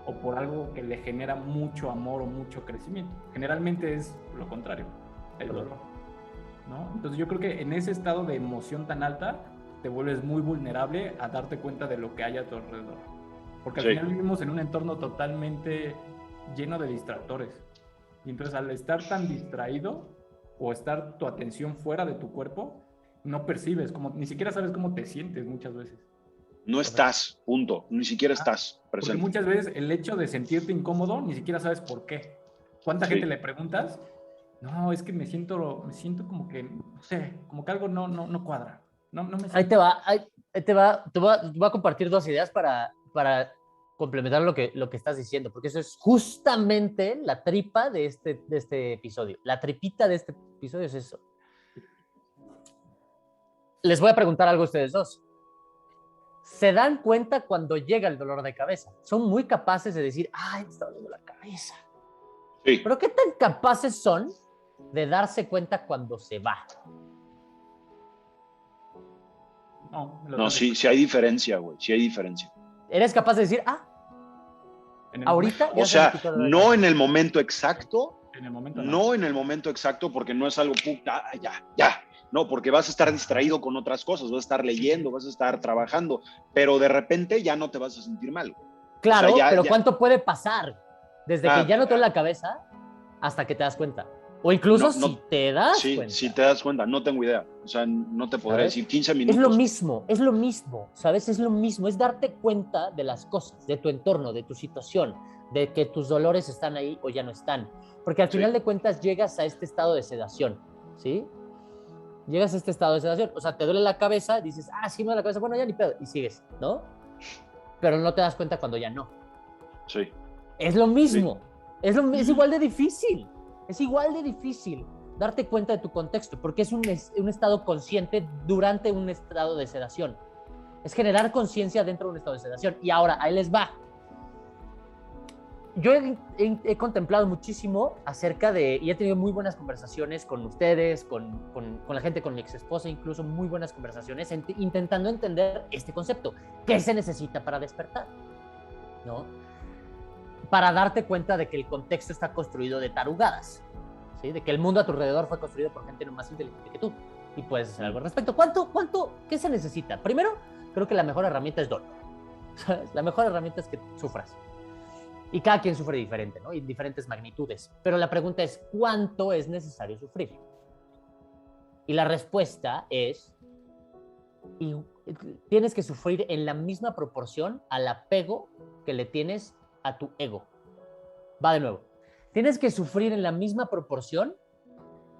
o por algo que le genera mucho amor o mucho crecimiento. Generalmente es lo contrario, el dolor, ¿no? Entonces yo creo que en ese estado de emoción tan alta te vuelves muy vulnerable a darte cuenta de lo que hay a tu alrededor. Porque al sí. final vivimos en un entorno totalmente lleno de distractores. Y entonces al estar tan distraído o estar tu atención fuera de tu cuerpo, no percibes, como, ni siquiera sabes cómo te sientes muchas veces. No estás, punto. Ni siquiera estás Porque presente. muchas veces el hecho de sentirte incómodo ni siquiera sabes por qué. ¿Cuánta gente le preguntas? No, es que me siento como que, no sé, como que algo no cuadra. No me siento... Ahí te va. Voy a compartir dos ideas para complementar lo que estás diciendo, porque eso es justamente la tripa de este episodio. La tripita de este episodio es eso. Les voy a preguntar algo a ustedes dos. ¿Se dan cuenta cuando llega el dolor de cabeza? Son muy capaces de decir, ay, me está doliendo la cabeza. Sí. Pero ¿qué tan capaces son de darse cuenta cuando se va? No, sí hay diferencia, güey. Sí hay diferencia. ¿Eres capaz de decir, ahorita ya o sea, no en el momento exacto, no en el momento exacto, porque no es algo, ya. No, porque vas a estar distraído con otras cosas, vas a estar leyendo, vas a estar trabajando, pero de repente ya no te vas a sentir mal. Claro, o sea, pero ¿cuánto puede pasar? Desde que ya no te duele la cabeza hasta que te das cuenta. O incluso si te das cuenta. Si te das cuenta, no tengo idea. O sea, no te podré decir 15 minutos. Es lo mismo, ¿sabes? Es lo mismo, es darte cuenta de las cosas, de tu entorno, de tu situación, de que tus dolores están ahí o ya no están. Porque al final de cuentas llegas a este estado de sedación, ¿sí? Llegas a este estado de sedación, o sea, te duele la cabeza, dices, sí me duele la cabeza, bueno, ya ni pedo, y sigues, ¿no? Pero no te das cuenta cuando ya no. Sí. Es lo mismo, es igual de difícil, darte cuenta de tu contexto, porque es un estado consciente durante un estado de sedación. Es generar conciencia dentro de un estado de sedación. Y ahora, ahí les va. Yo he contemplado muchísimo acerca de, y he tenido muy buenas conversaciones con ustedes, con la gente, con mi ex esposa, incluso muy buenas conversaciones, intentando entender este concepto. ¿Qué se necesita para despertar? ¿No? Para darte cuenta de que el contexto está construido de tarugadas, ¿sí? De que el mundo a tu alrededor fue construido por gente no más inteligente que tú y puedes hacer algo al respecto. ¿Qué se necesita? Primero, creo que la mejor herramienta es dolor. La mejor herramienta es que sufras. Y cada quien sufre diferente, ¿no? Y en diferentes magnitudes. Pero la pregunta es, ¿cuánto es necesario sufrir? Y la respuesta es, tienes que sufrir en la misma proporción al apego que le tienes a tu ego. Va de nuevo. Tienes que sufrir en la misma proporción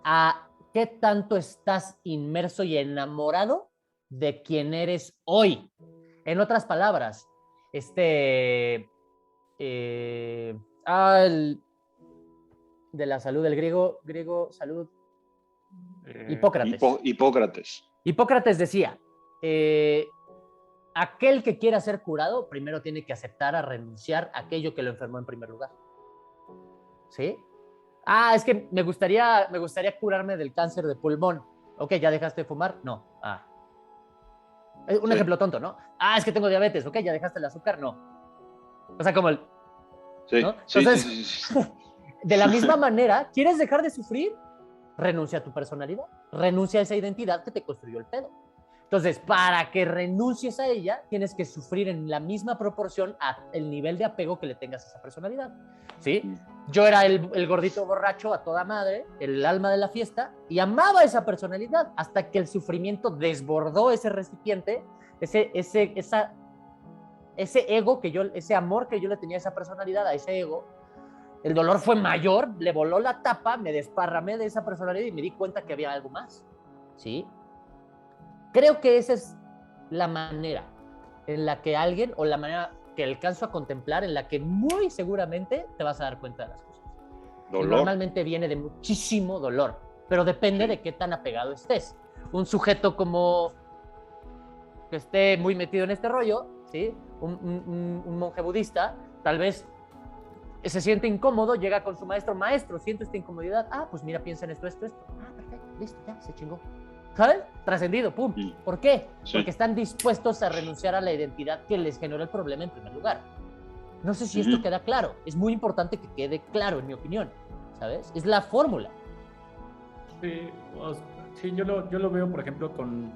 a qué tanto estás inmerso y enamorado de quien eres hoy. En otras palabras, de la salud del griego salud, Hipócrates. Hipócrates decía, aquel que quiera ser curado primero tiene que aceptar a renunciar a aquello que lo enfermó en primer lugar. ¿Sí? Es que me gustaría curarme del cáncer de pulmón. Ok, ¿ya dejaste de fumar? No. Un ejemplo tonto, ¿no? Es que tengo diabetes. Ok, ¿ya dejaste el azúcar? No. O sea, como el... Sí, ¿no? Entonces, de la misma manera, ¿quieres dejar de sufrir? Renuncia a tu personalidad, renuncia a esa identidad que te construyó el pedo. Entonces, para que renuncies a ella, tienes que sufrir en la misma proporción al nivel de apego que le tengas a esa personalidad, ¿sí? Yo era el gordito borracho a toda madre, el alma de la fiesta, y amaba esa personalidad hasta que el sufrimiento desbordó ese recipiente, ese ego ese amor que yo le tenía a esa personalidad, a ese ego. El dolor fue mayor, le voló la tapa, me desparramé de esa personalidad y me di cuenta que había algo más, ¿sí? Creo que esa es la manera en la que alguien, o la manera que alcanzo a contemplar, en la que muy seguramente te vas a dar cuenta de las cosas. Dolor. Normalmente viene de muchísimo dolor, pero depende de qué tan apegado estés. Un sujeto como que esté muy metido en este rollo, ¿sí? Un monje budista, tal vez se siente incómodo, llega con su maestro, siento esta incomodidad, pues mira, piensa en esto. Perfecto, listo, ya, se chingó. ¿Sabes? Trascendido, pum. ¿Por qué? Porque están dispuestos a renunciar a la identidad que les generó el problema en primer lugar. No sé si esto queda claro. Es muy importante que quede claro, en mi opinión, ¿sabes? Es la fórmula. Sí, yo lo veo, por ejemplo, con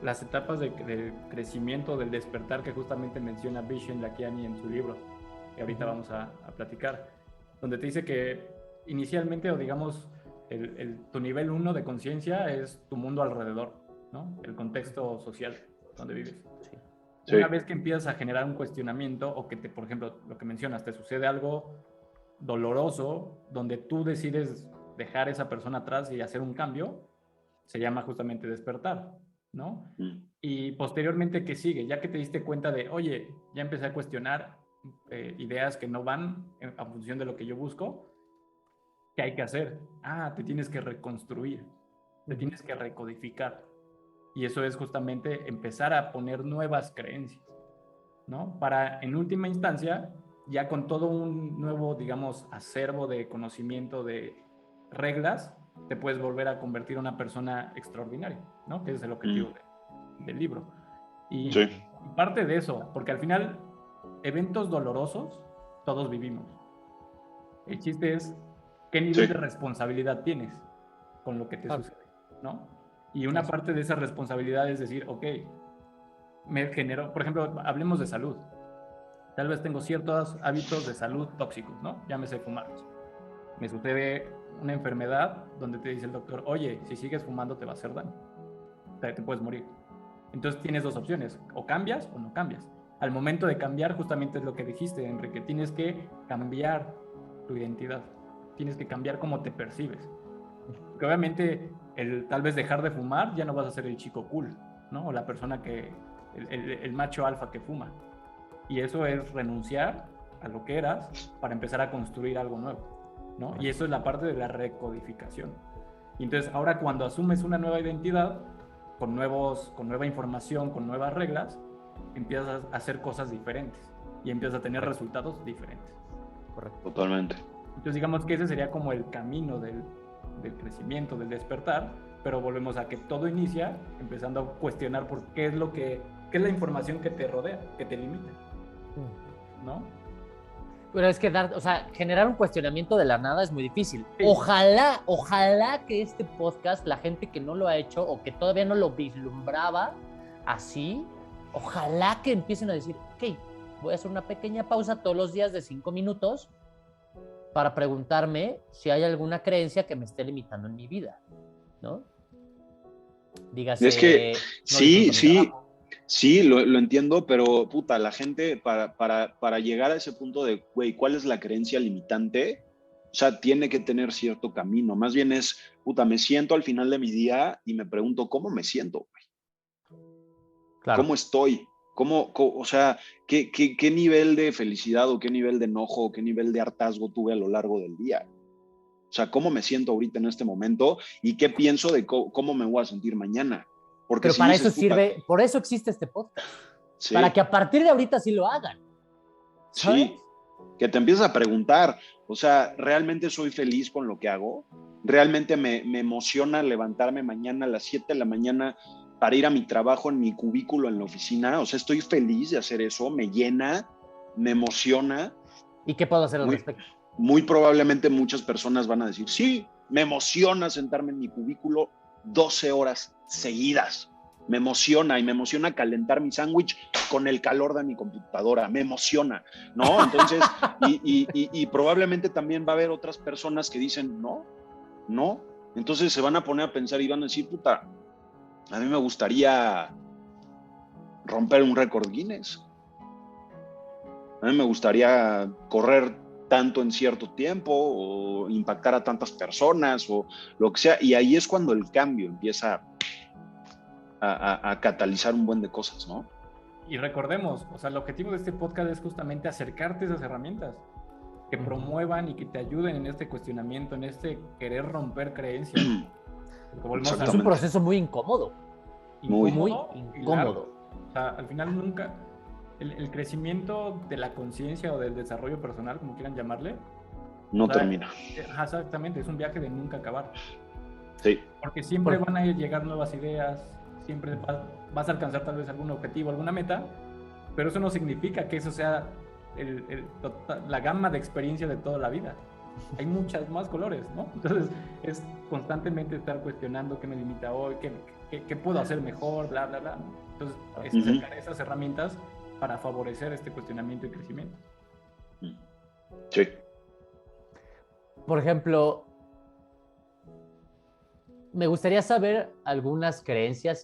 las etapas de crecimiento, del despertar que justamente menciona Vishen Lakhiani en su libro, que ahorita vamos a platicar, donde te dice que inicialmente, o digamos, tu nivel 1 de conciencia es tu mundo alrededor, ¿no? El contexto social donde vives. Sí. Sí. Una vez que empiezas a generar un cuestionamiento o que, por ejemplo, lo que mencionas, te sucede algo doloroso donde tú decides dejar a esa persona atrás y hacer un cambio, se llama justamente despertar, ¿no? Y posteriormente, ¿qué sigue? Ya que te diste cuenta de, oye, ya empecé a cuestionar ideas que no van a función de lo que yo busco, ¿qué hay que hacer? Te tienes que reconstruir, te tienes que recodificar. Y eso es justamente empezar a poner nuevas creencias, ¿no? Para, en última instancia, ya con todo un nuevo, digamos, acervo de conocimiento, de reglas, te puedes volver a convertir en una persona extraordinaria, ¿no? Que es el objetivo del libro. Y Sí. parte de eso, porque al final, eventos dolorosos, todos vivimos. El chiste es qué nivel de responsabilidad tienes con lo que te sucede, ¿no? Y una parte de esa responsabilidad es decir, ok, me generó, por ejemplo, hablemos de salud. Tal vez tengo ciertos hábitos de salud tóxicos, ¿no? Llámese fumar. Me sucede una enfermedad donde te dice el doctor, oye, si sigues fumando te va a hacer daño. O sea, te puedes morir. Entonces tienes dos opciones, o cambias o no cambias. Al momento de cambiar, justamente es lo que dijiste, Enrique, tienes que cambiar tu identidad. Tienes que cambiar cómo te percibes. Porque obviamente, tal vez dejar de fumar, ya no vas a ser el chico cool, ¿no? O la persona que, el macho alfa que fuma. Y eso es renunciar a lo que eras para empezar a construir algo nuevo, ¿no? Y eso es la parte de la recodificación. Y entonces ahora cuando asumes una nueva identidad, con nueva información, con nuevas reglas, empiezas a hacer cosas diferentes y empiezas a tener resultados diferentes. Correcto. Totalmente. Entonces digamos que ese sería como el camino del crecimiento, del despertar, pero volvemos a que todo inicia empezando a cuestionar por qué es la información que te rodea, que te limita, ¿no? Pero es que generar un cuestionamiento de la nada es muy difícil. Sí. Ojalá que este podcast, la gente que no lo ha hecho o que todavía no lo vislumbraba así, ojalá que empiecen a decir, ok, voy a hacer una pequeña pausa todos los días de 5 minutos para preguntarme si hay alguna creencia que me esté limitando en mi vida, ¿no? Dígase... Es que sí, lo entiendo, pero puta, la gente para llegar a ese punto de, güey, ¿cuál es la creencia limitante? O sea, tiene que tener cierto camino. Más bien es, puta, me siento al final de mi día y me pregunto, ¿cómo me siento, güey? Claro. ¿Cómo estoy? O sea, ¿qué nivel de felicidad o qué nivel de enojo o qué nivel de hartazgo tuve a lo largo del día? O sea, ¿cómo me siento ahorita en este momento? ¿Y qué pienso de cómo me voy a sentir mañana? Porque pero si para dices, eso sirve, por eso existe este podcast. Sí. Para que a partir de ahorita sí lo hagan. ¿Sabes? Sí, que te empieces a preguntar, o sea, ¿realmente soy feliz con lo que hago? ¿Realmente me emociona levantarme mañana a las 7 de la mañana para ir a mi trabajo en mi cubículo en la oficina? O sea, ¿estoy feliz de hacer eso? ¿Me llena? ¿Me emociona? ¿Y qué puedo hacer al respecto? Muy probablemente muchas personas van a decir, sí, me emociona sentarme en mi cubículo 12 horas seguidas. Me emociona y me emociona calentar mi sándwich con el calor de mi computadora. Me emociona, ¿no? Entonces, y probablemente también va a haber otras personas que dicen, no. Entonces se van a poner a pensar y van a decir, puta, a mí me gustaría romper un récord Guinness. A mí me gustaría correr tanto en cierto tiempo o impactar a tantas personas o lo que sea. Y ahí es cuando el cambio empieza a catalizar un buen de cosas, ¿no? Y recordemos, o sea, el objetivo de este podcast es justamente acercarte a esas herramientas que promuevan y que te ayuden en este cuestionamiento, en este querer romper creencias. Es un proceso muy incómodo. Muy incómodo. O sea, al final nunca... El crecimiento de la conciencia o del desarrollo personal, como quieran llamarle, no termina. Exactamente, es un viaje de nunca acabar. Sí. Porque siempre van a llegar nuevas ideas, siempre vas a alcanzar tal vez algún objetivo, alguna meta, pero eso no significa que eso sea la gama de experiencia de toda la vida. Hay muchas más colores, ¿no? Entonces es constantemente estar cuestionando qué me limita hoy, qué puedo hacer mejor, bla, bla, bla. Entonces es sacar esas herramientas para favorecer este cuestionamiento y crecimiento. Sí. Por ejemplo, me gustaría saber alguna creencia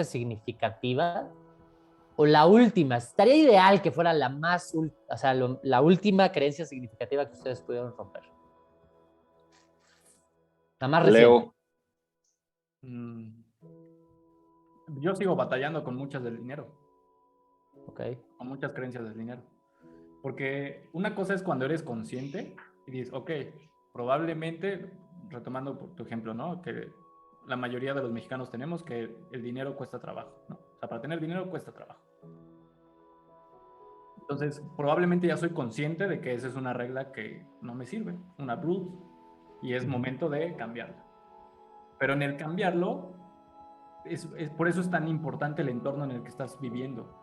significativa o la última? Estaría ideal que fuera la más, o sea, la última creencia significativa que ustedes pudieron romper. La más reciente. Leo. Yo sigo batallando con muchas del dinero. Ok. Con muchas creencias del dinero. Porque una cosa es cuando eres consciente y dices, ok, probablemente, retomando por tu ejemplo, ¿no? Que la mayoría de los mexicanos tenemos que el dinero cuesta trabajo, ¿no? O sea, para tener dinero cuesta trabajo. Entonces, probablemente ya soy consciente de que esa es una regla que no me sirve, una rule, y es momento de cambiarla. Pero en el cambiarlo, por eso es tan importante el entorno en el que estás viviendo.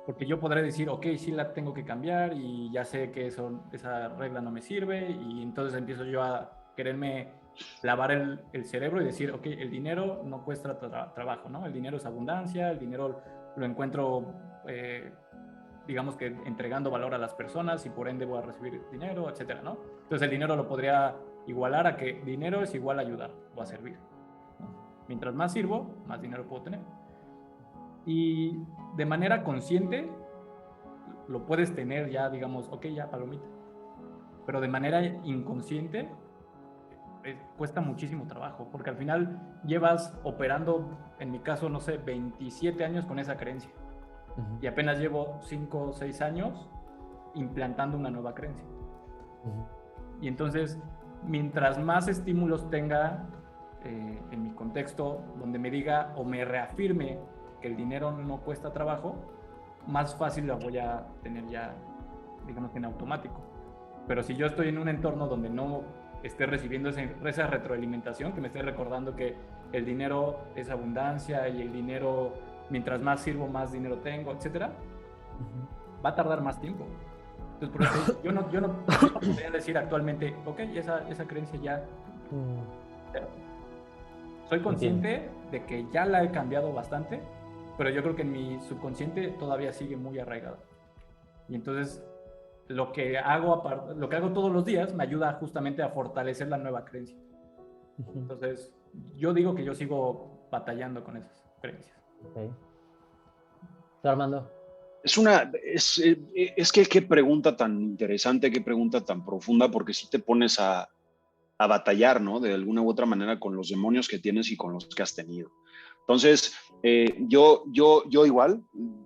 Porque yo podré decir, ok, sí la tengo que cambiar y ya sé que esa regla no me sirve, y entonces empiezo yo a quererme lavar el cerebro y decir, ok, el dinero no cuesta trabajo, ¿no? El dinero es abundancia, el dinero lo encuentro, digamos que entregando valor a las personas y por ende voy a recibir dinero, etcétera, ¿no? Entonces el dinero lo podría igualar a que dinero es igual a ayudar o a servir, ¿no? Mientras más sirvo, más dinero puedo tener. Y de manera consciente lo puedes tener ya, digamos, ok, ya palomita. Pero de manera inconsciente cuesta muchísimo trabajo, porque al final llevas operando, en mi caso, no sé, 27 años con esa creencia. Y apenas llevo 5 o 6 años implantando una nueva creencia. Y entonces, mientras más estímulos tenga en mi contexto, donde me diga o me reafirme que el dinero no cuesta trabajo, más fácil la voy a tener ya, digamos que en automático. Pero si yo estoy en un entorno donde no esté recibiendo esa retroalimentación, que me esté recordando que el dinero es abundancia y el dinero, mientras más sirvo, más dinero tengo, etcétera, va a tardar más tiempo. Entonces, por eso yo no podría decir actualmente, ok, esa creencia ya... Soy consciente de que ya la he cambiado bastante, pero yo creo que en mi subconsciente todavía sigue muy arraigado. Y entonces lo que hago todos los días me ayuda justamente a fortalecer la nueva creencia. Entonces yo digo que yo sigo batallando con esas creencias. Okay. Armando. Es que qué pregunta tan interesante, qué pregunta tan profunda, porque si te pones a batallar, ¿no? De alguna u otra manera con los demonios que tienes y con los que has tenido. Entonces, yo igual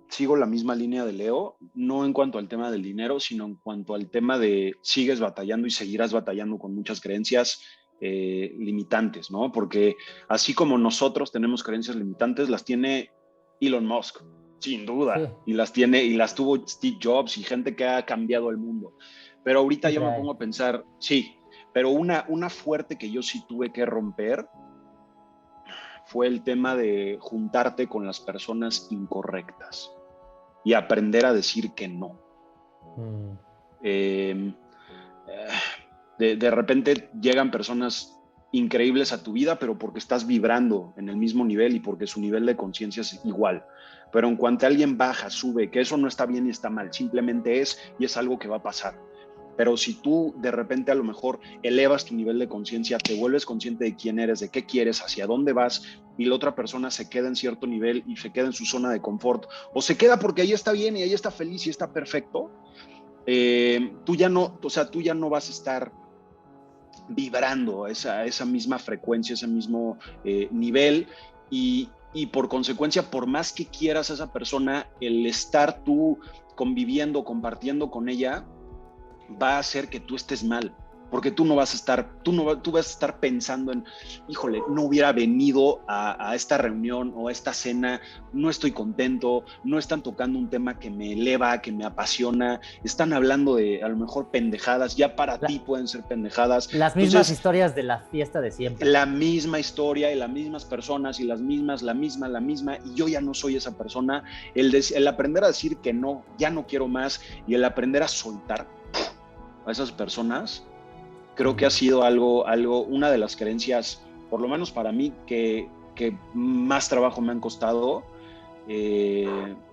sigo la misma línea de Leo, no en cuanto al tema del dinero, sino en cuanto al tema de sigues batallando y seguirás batallando con muchas creencias limitantes, ¿no? Porque así como nosotros tenemos creencias limitantes, las tiene Elon Musk, sin duda, sí. y las tuvo Steve Jobs y gente que ha cambiado el mundo. Pero ahorita yo me pongo a pensar, sí, pero una fuerte que yo sí tuve que romper fue el tema de juntarte con las personas incorrectas y aprender a decir que no. De repente llegan personas increíbles a tu vida, pero porque estás vibrando en el mismo nivel y porque su nivel de conciencia es igual. Pero en cuanto alguien baja, sube, que eso no está bien y está mal, simplemente es y es algo que va a pasar. Pero si tú de repente a lo mejor elevas tu nivel de conciencia, te vuelves consciente de quién eres, de qué quieres, hacia dónde vas, y la otra persona se queda en cierto nivel y se queda en su zona de confort, o se queda porque ahí está bien y ahí está feliz y está perfecto, tú ya no vas a estar vibrando esa misma frecuencia, ese mismo nivel, y por consecuencia, por más que quieras a esa persona, el estar tú conviviendo, compartiendo con ella, va a hacer que tú estés mal, porque tú vas a estar pensando en, híjole, no hubiera venido a esta reunión o a esta cena, no estoy contento, no están tocando un tema que me eleva, que me apasiona, están hablando de a lo mejor pendejadas, ya para ti pueden ser pendejadas. Las mismas historias de la fiesta de siempre. La misma historia y las mismas personas y la misma, y yo ya no soy esa persona. El aprender a decir que no, ya no quiero más, y el aprender a soltar a esas personas, creo que ha sido una de las creencias, por lo menos para mí, que más trabajo me han costado,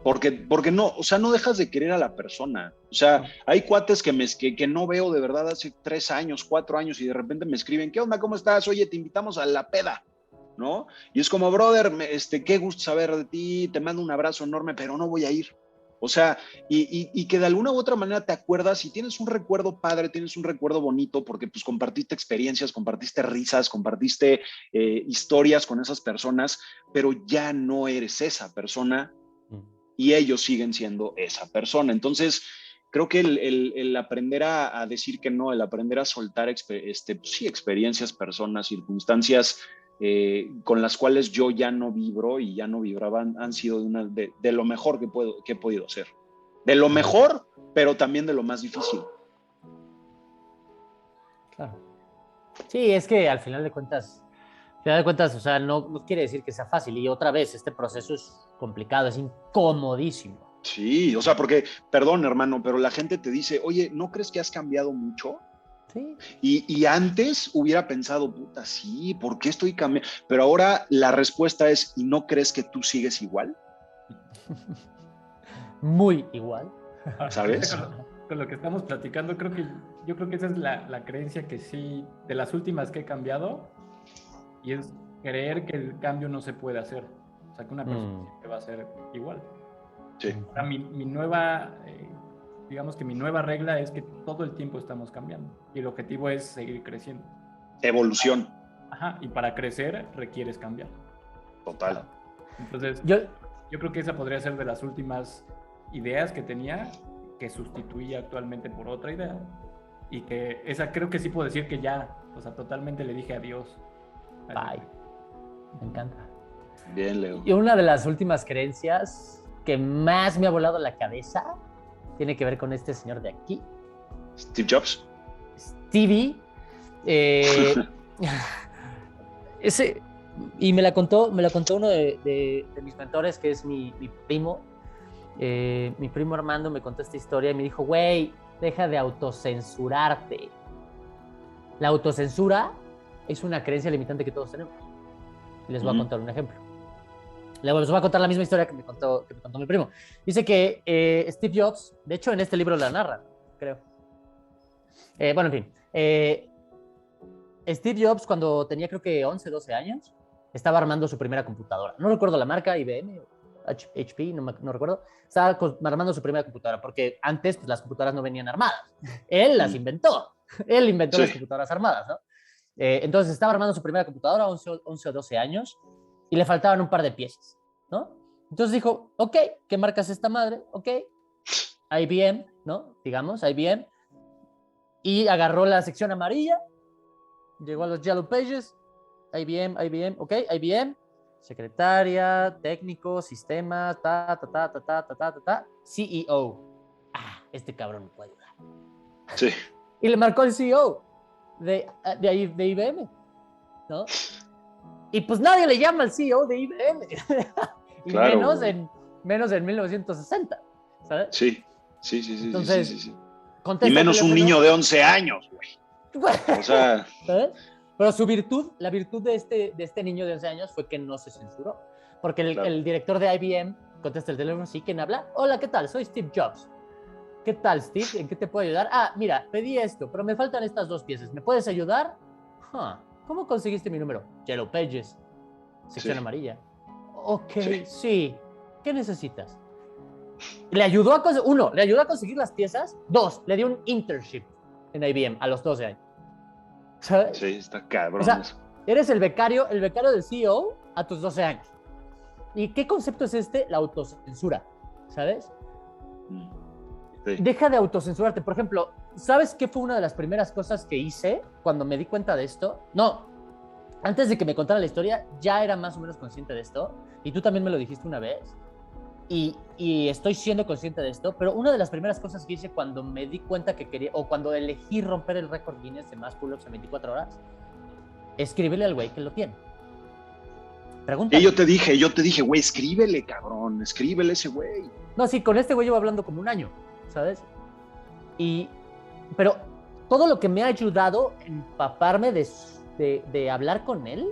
porque no, o sea, no dejas de querer a la persona. O sea, hay cuates que no veo de verdad hace 3 años, 4 años, y de repente me escriben, ¿qué onda? ¿Cómo estás? Oye, te invitamos a la peda. ¿no? Y es como, brother, qué gusto saber de ti, te mando un abrazo enorme, pero no voy a ir. O sea, y que de alguna u otra manera te acuerdas y tienes un recuerdo padre, tienes un recuerdo bonito porque pues compartiste experiencias, compartiste risas, compartiste historias con esas personas, pero ya no eres esa persona y ellos siguen siendo esa persona. Entonces, creo que el aprender a decir que no, el aprender a soltar sí, experiencias, personas, circunstancias con las cuales yo ya no vibro y ya no vibraba, han sido de lo mejor que he podido hacer. De lo mejor, pero también de lo más difícil. Claro. Sí, es que al final de cuentas, o sea, no quiere decir que sea fácil. Y otra vez, este proceso es complicado, es incomodísimo. Sí, o sea, porque, perdón, hermano, pero la gente te dice, oye, ¿no crees que has cambiado mucho? Sí. Y antes hubiera pensado, puta, sí, ¿por qué estoy cambiando? Pero ahora la respuesta es, ¿y no crees que tú sigues igual? Muy igual. ¿Sabes? Con lo que estamos platicando, yo creo que esa es la creencia que sí, de las últimas que he cambiado, y es creer que el cambio no se puede hacer. O sea, que una persona siempre va a ser igual. Sí. O sea, mi nueva, digamos que mi nueva regla es que todo el tiempo estamos cambiando. Y el objetivo es seguir creciendo. Evolución. Ajá, y para crecer requieres cambiar. Total. Entonces, yo creo que esa podría ser de las últimas ideas que tenía, que sustituía actualmente por otra idea. Y que esa creo que sí puedo decir que ya, o sea, totalmente le dije adiós. Bye. Me encanta. Bien, Leo. Y una de las últimas creencias que más me ha volado la cabeza tiene que ver con este señor de aquí. Steve Jobs. Stevie. Ese, y me la contó uno de mis mentores, que es mi primo. Mi primo Armando me contó esta historia y me dijo, güey, deja de autocensurarte. La autocensura es una creencia limitante que todos tenemos. Y les voy a contar un ejemplo. Les voy a contar la misma historia que me contó mi primo. Dice que Steve Jobs, de hecho en este libro la narra, creo. Bueno, en fin. Steve Jobs, cuando tenía creo que 11, 12 años, estaba armando su primera computadora. No recuerdo la marca, IBM, HP, no recuerdo. Estaba armando su primera computadora, porque antes pues, las computadoras no venían armadas. Él las inventó. Él inventó las computadoras armadas, ¿no? Entonces estaba armando su primera computadora, 11 o 12 años, y le faltaban un par de piezas, ¿no? Entonces dijo, ok, ¿qué marca es esta madre? Ok, IBM, ¿no? Digamos, IBM. Y agarró la sección amarilla, llegó a los Yellow Pages, IBM, ok, IBM, secretaria, técnico, sistemas, CEO. Este cabrón me puede ayudar. Sí. Y le marcó el CEO de IBM, ¿no? Y pues nadie le llama al CEO de IBM. Y claro, menos en 1960, ¿sabes? Sí. Entonces, sí. Y menos un niño de 11 años, güey. O sea... ¿sabes? Pero la virtud de este niño de 11 años fue que no se censuró. Porque el director de IBM contesta el teléfono, ¿sí? ¿Quién habla? Hola, ¿qué tal? Soy Steve Jobs. ¿Qué tal, Steve? ¿En qué te puedo ayudar? Mira, pedí esto, pero me faltan estas dos piezas. ¿Me puedes ayudar? ¿Cómo conseguiste mi número? Yellow Pages, sección amarilla. Ok, sí. ¿Qué necesitas? Le ayudó a conseguir las piezas. 2, le dio un internship en IBM a los 12 años. ¿Sabes? Sí, está cabrón. O sea, eres el becario del CEO a tus 12 años. ¿Y qué concepto es este? La autocensura, ¿sabes? Sí. Deja de autocensurarte. Por ejemplo, ¿sabes qué fue una de las primeras cosas que hice cuando me di cuenta de esto? No, antes de que me contara la historia, ya era más o menos consciente de esto. Y tú también me lo dijiste una vez. Y estoy siendo consciente de esto, pero una de las primeras cosas que hice cuando me di cuenta que quería, o cuando elegí romper el récord Guinness de más pull-ups en 24 horas, escríbele al güey que lo tiene. Pregúntale. Y yo te dije, güey, escríbele, cabrón, escríbele ese güey. No, sí, con este güey llevo hablando como un año, ¿sabes? Pero todo lo que me ha ayudado a empaparme de hablar con él,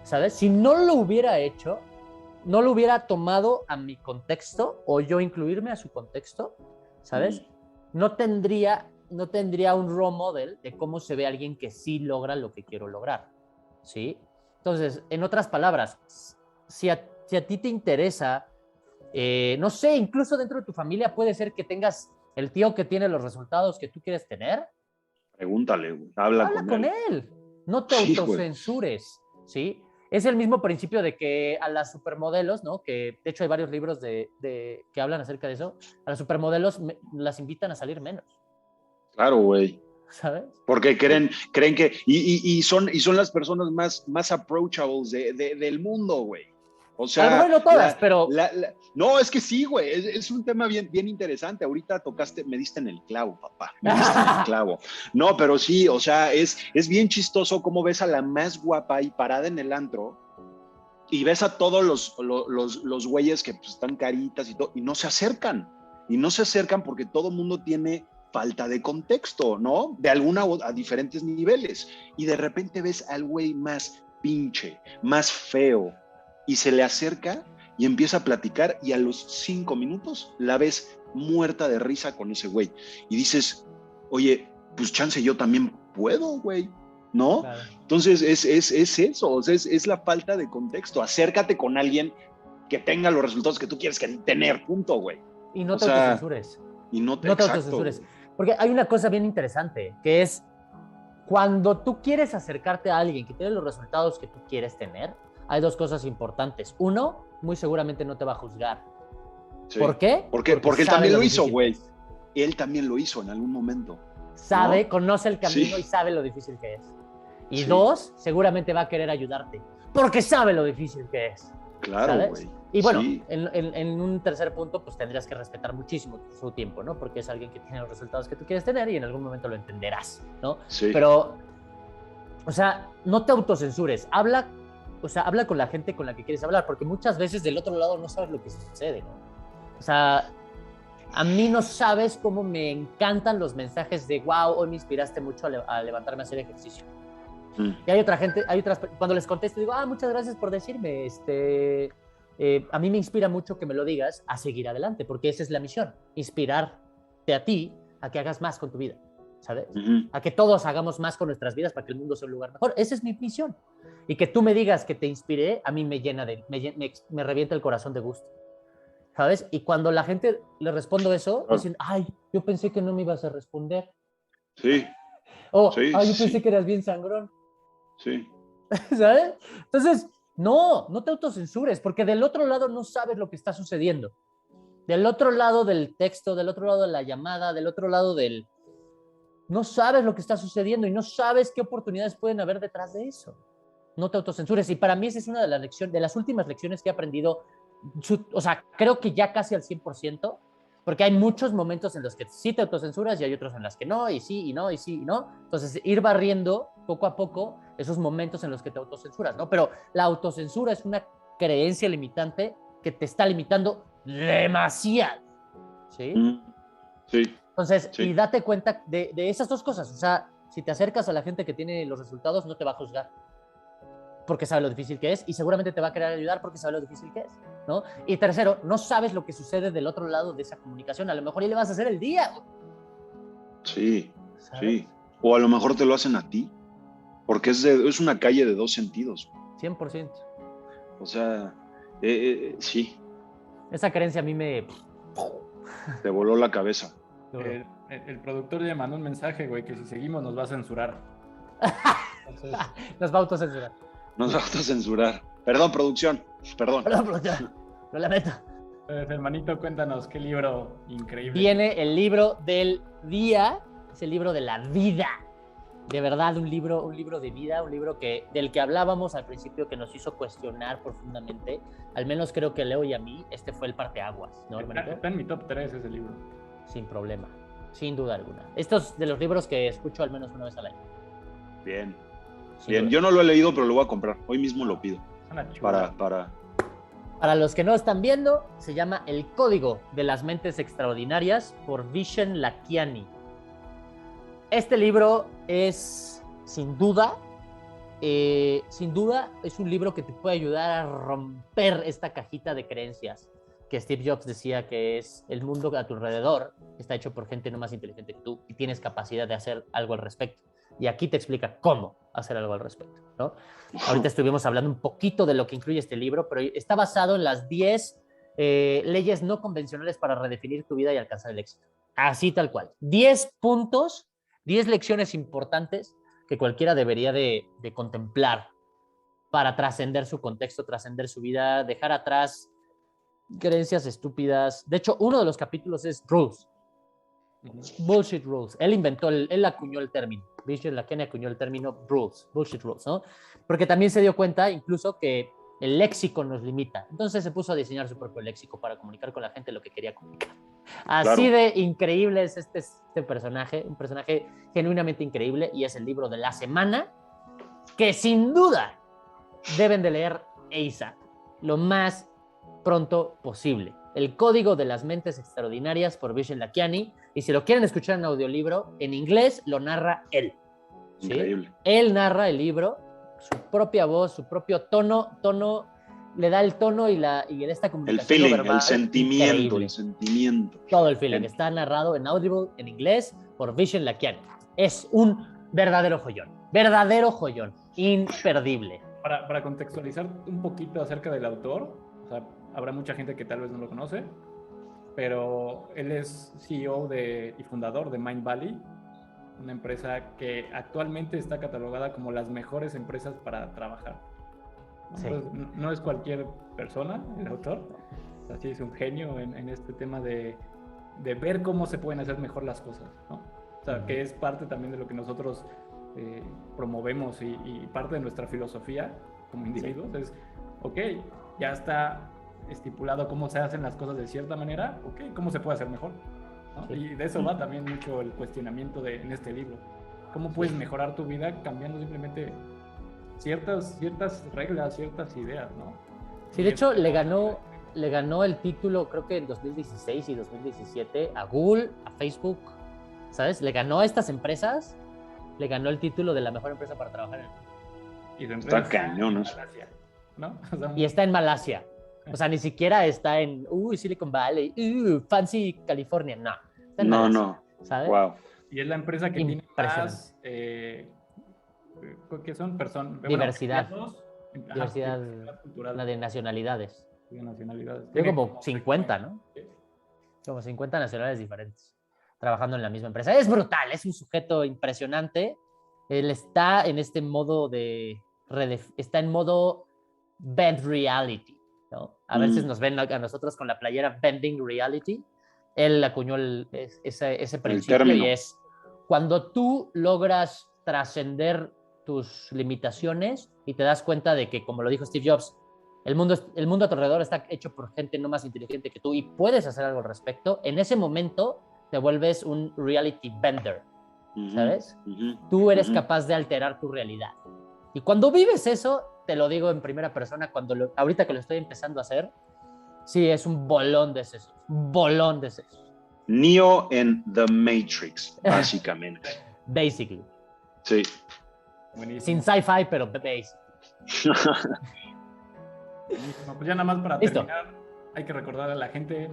¿sabes? Si no lo hubiera hecho, no lo hubiera tomado a mi contexto o yo incluirme a su contexto, ¿sabes? No tendría un role model de cómo se ve alguien que sí logra lo que quiero lograr, ¿sí? Entonces, en otras palabras, si a ti te interesa, no sé, incluso dentro de tu familia puede ser que tengas el tío que tiene los resultados que tú quieres tener. Pregúntale, güey. Habla con él. No te autocensures, ¿sí? Es el mismo principio de que a las supermodelos, ¿no? Que de hecho hay varios libros que hablan acerca de eso. A las supermodelos las invitan a salir menos. Claro, güey. ¿Sabes? Porque creen que... Y son las personas más approachables del mundo, güey. O sea, a lo mejor no todas, pero... no, es que sí, güey. Es un tema bien interesante. Ahorita me diste en el clavo, papá. Me diste en el clavo. No, pero sí, o sea, es bien chistoso cómo ves a la más guapa ahí parada en el antro y ves a todos los güeyes que pues, están caritas y todo, y no se acercan. Y no se acercan porque todo el mundo tiene falta de contexto, ¿no? De a diferentes niveles. Y de repente ves al güey más pinche, más feo, y se le acerca y empieza a platicar y a los 5 minutos la ves muerta de risa con ese güey. Y dices, oye, pues chance yo también puedo, güey, ¿no? Claro. Entonces es eso, o sea, es la falta de contexto. Acércate con alguien que tenga los resultados que tú quieres tener, punto, güey. Y no te autocensures. Y no te autocensures. Porque hay una cosa bien interesante, que es cuando tú quieres acercarte a alguien que tiene los resultados que tú quieres tener, hay dos cosas importantes. Uno, muy seguramente no te va a juzgar. Sí. ¿Por qué? Porque él también lo hizo, güey. Él también lo hizo en algún momento. Sabe, ¿no? Conoce el camino, sí. Y sabe lo difícil que es. Y sí. Dos, seguramente va a querer ayudarte, porque sabe lo difícil que es. Claro, güey. Y bueno, sí. en un tercer punto, pues tendrías que respetar muchísimo su tiempo, ¿no? Porque es alguien que tiene los resultados que tú quieres tener y en algún momento lo entenderás, ¿no? Sí. Pero, o sea, no te autocensures. Habla con la gente con la que quieres hablar, porque muchas veces del otro lado no sabes lo que sucede, ¿no? O sea, a mí no sabes cómo me encantan los mensajes de wow, hoy me inspiraste mucho a levantarme a hacer ejercicio. Y hay otras, cuando les contesto, digo, muchas gracias por decirme, a mí me inspira mucho que me lo digas a seguir adelante, porque esa es la misión, inspirarte a ti a que hagas más con tu vida, ¿sabes? Uh-huh. A que todos hagamos más con nuestras vidas para que el mundo sea un lugar mejor. Esa es mi misión. Y que tú me digas que te inspiré, a mí me llena me revienta el corazón de gusto, ¿sabes? Y cuando la gente le respondo eso, dicen, yo pensé que no me ibas a responder. Sí. O, yo pensé que eras bien sangrón. Sí. ¿Sabes? Entonces, no te autocensures, porque del otro lado no sabes lo que está sucediendo. Del otro lado del texto, del otro lado de la llamada, del otro lado no sabes lo que está sucediendo y no sabes qué oportunidades pueden haber detrás de eso. No te autocensures. Y para mí esa es una de las últimas lecciones que he aprendido, o sea, creo que ya casi al 100%, porque hay muchos momentos en los que sí te autocensuras y hay otros en los que no, y sí, y no, y sí, y no. Entonces, ir barriendo poco a poco esos momentos en los que te autocensuras, ¿no? Pero la autocensura es una creencia limitante que te está limitando demasiado, ¿sí? Sí. Entonces, sí. Y date cuenta de esas dos cosas. O sea, si te acercas a la gente que tiene los resultados, no te va a juzgar, porque sabe lo difícil que es, y seguramente te va a querer ayudar porque sabe lo difícil que es, ¿no? Y tercero, no sabes lo que sucede del otro lado de esa comunicación. A lo mejor ya le vas a hacer el día. Sí, ¿sabes? Sí. O a lo mejor te lo hacen a ti, porque es una calle de dos sentidos. 100%. O sea, sí. Esa creencia a mí me... Te voló la cabeza. El productor le mandó un mensaje, güey, que si seguimos nos va a censurar. Entonces... Nos va a autocensurar. Nos va a autocensurar. Perdón, producción. Perdón. Lo lamento. Hermanito, cuéntanos, qué libro increíble. Viene el libro del día, es el libro de la vida. De verdad, un libro de vida, un libro del que hablábamos al principio, que nos hizo cuestionar profundamente. Al menos creo que Leo y a mí, este fue el parteaguas, ¿no, hermanito? Está en mi top 3 ese libro. Sin problema, sin duda alguna. Estos de los libros que escucho al menos una vez al año. Bien. Bien, yo no lo he leído, pero lo voy a comprar. Hoy mismo lo pido. Para los que no están viendo, se llama El Código de las Mentes Extraordinarias por Vishen Lakhiani. Este libro es, sin duda, es un libro que te puede ayudar a romper esta cajita de creencias que Steve Jobs decía que es el mundo a tu alrededor está hecho por gente no más inteligente que tú y tienes capacidad de hacer algo al respecto. y aquí te explica cómo hacer algo al respecto, ¿no? Ahorita estuvimos hablando un poquito de lo que incluye este libro, pero está basado en las 10 leyes no convencionales para redefinir tu vida y alcanzar el éxito. Así tal cual. 10 puntos, 10 lecciones importantes que cualquiera debería de contemplar para trascender su contexto, trascender su vida, dejar atrás creencias estúpidas. De hecho, uno de los capítulos es rules. Bullshit rules. Él acuñó el término. Vishen Lakhiani acuñó el término rules, bullshit rules, ¿no? Porque también se dio cuenta incluso que el léxico nos limita. Entonces se puso a diseñar su propio léxico para comunicar con la gente lo que quería comunicar. Así de increíble es este personaje, un personaje genuinamente increíble, y es el libro de la semana que sin duda deben de leer ASAP, lo más pronto posible. El Código de las Mentes Extraordinarias por Vishen Lakhiani, y si lo quieren escuchar en audiolibro, en inglés lo narra él. ¿Sí? Increíble. Él narra el libro, su propia voz, su propio tono, le da el tono y esta comunicación el feeling, verbal, el sentimiento, increíble. el sentimiento. Todo el feeling. Está narrado en Audible, en inglés, por Vishen Lakhiani. Es un verdadero joyón, imperdible. Para contextualizar un poquito acerca del autor, o sea, habrá mucha gente que tal vez no lo conoce, pero él es CEO y fundador de Mindvalley, una empresa que actualmente está catalogada como las mejores empresas para trabajar. Sí. Entonces, no es cualquier persona, el autor, o sea, sí es un genio en este tema de ver cómo se pueden hacer mejor las cosas, ¿no? O sea, que es parte también de lo que nosotros promovemos y parte de nuestra filosofía como individuos. Sí. Es, ok, ya está estipulado cómo se hacen las cosas de cierta manera, ok, ¿cómo se puede hacer mejor? ¿No? Sí. Y de eso va también mucho el cuestionamiento en este libro. ¿Cómo puedes mejorar tu vida cambiando simplemente ciertas reglas, ciertas ideas, ¿no? Sí, de hecho, le ganó el título, creo que en 2016 y 2017, a Google, a Facebook, ¿sabes? Le ganó a estas empresas, le ganó el título de la mejor empresa para trabajar en el mundo. Y su empresa está cañón, Malasia, ¿no? O sea, y está en Malasia. O sea, ni siquiera está en Silicon Valley, fancy California. No, está en Malasia, ¿sabes? Wow. Y es la empresa que tiene más, ¿qué son? Diversidad. Diversidad cultural. La de nacionalidades. De nacionalidades. Tiene como 50, ¿no? Como 50 nacionalidades diferentes trabajando en la misma empresa. Es brutal, es un sujeto impresionante. Él está en este modo está en modo bend reality, ¿no? A veces nos ven a nosotros con la playera bending reality. Él acuñó ese principio y es cuando tú logras trascender tus limitaciones y te das cuenta de que, como lo dijo Steve Jobs, el mundo a tu alrededor está hecho por gente no más inteligente que tú y puedes hacer algo al respecto. En ese momento te vuelves un reality bender, ¿sabes? Tú eres capaz de alterar tu realidad. Y cuando vives eso, te lo digo en primera persona, ahorita que lo estoy empezando a hacer, sí, es un bolón de sesos. Neo en The Matrix, básicamente. Basically. Sí. Buenísimo. Sin sci-fi, pero basic. Buenísimo. Pues ya nada más para terminar, hay que recordar a la gente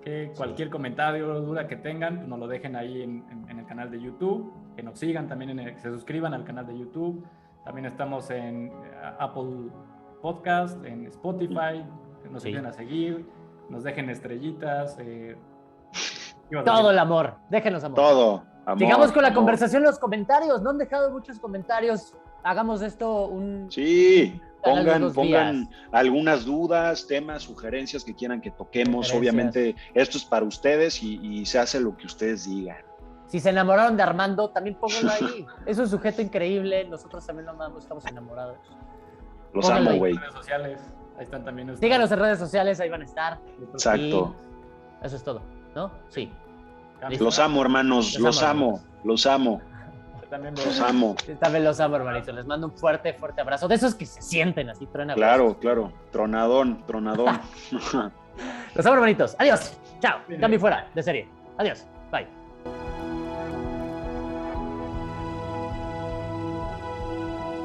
que cualquier comentario o duda que tengan, nos lo dejen ahí en el canal de YouTube, que nos sigan también, que se suscriban al canal de YouTube. También estamos en Apple Podcast, en Spotify, que nos ayuden a seguir, nos dejen estrellitas. Todo el amor, déjenos amor. Todo. Amor, sigamos con la conversación en los comentarios. No han dejado muchos comentarios. Hagamos esto un... Sí, pongan algunas dudas, temas, sugerencias que quieran que toquemos. Obviamente, esto es para ustedes y se hace lo que ustedes digan. Si se enamoraron de Armando, también pónganlo ahí. Es un sujeto increíble. Nosotros también lo amamos, estamos enamorados. Los amo, güey. Redes sociales, ahí están también. Síganos en redes sociales, ahí van a estar. Exacto. Y eso es todo, ¿no? Sí. Los amo, hermanos. Los amo. Los amo. También los amo, hermanitos. Les mando un fuerte abrazo. De esos que se sienten así, truena. Claro. Tronadón. Los amo, hermanitos. Adiós. Chao. Cambio fuera de serie. Adiós. Bye.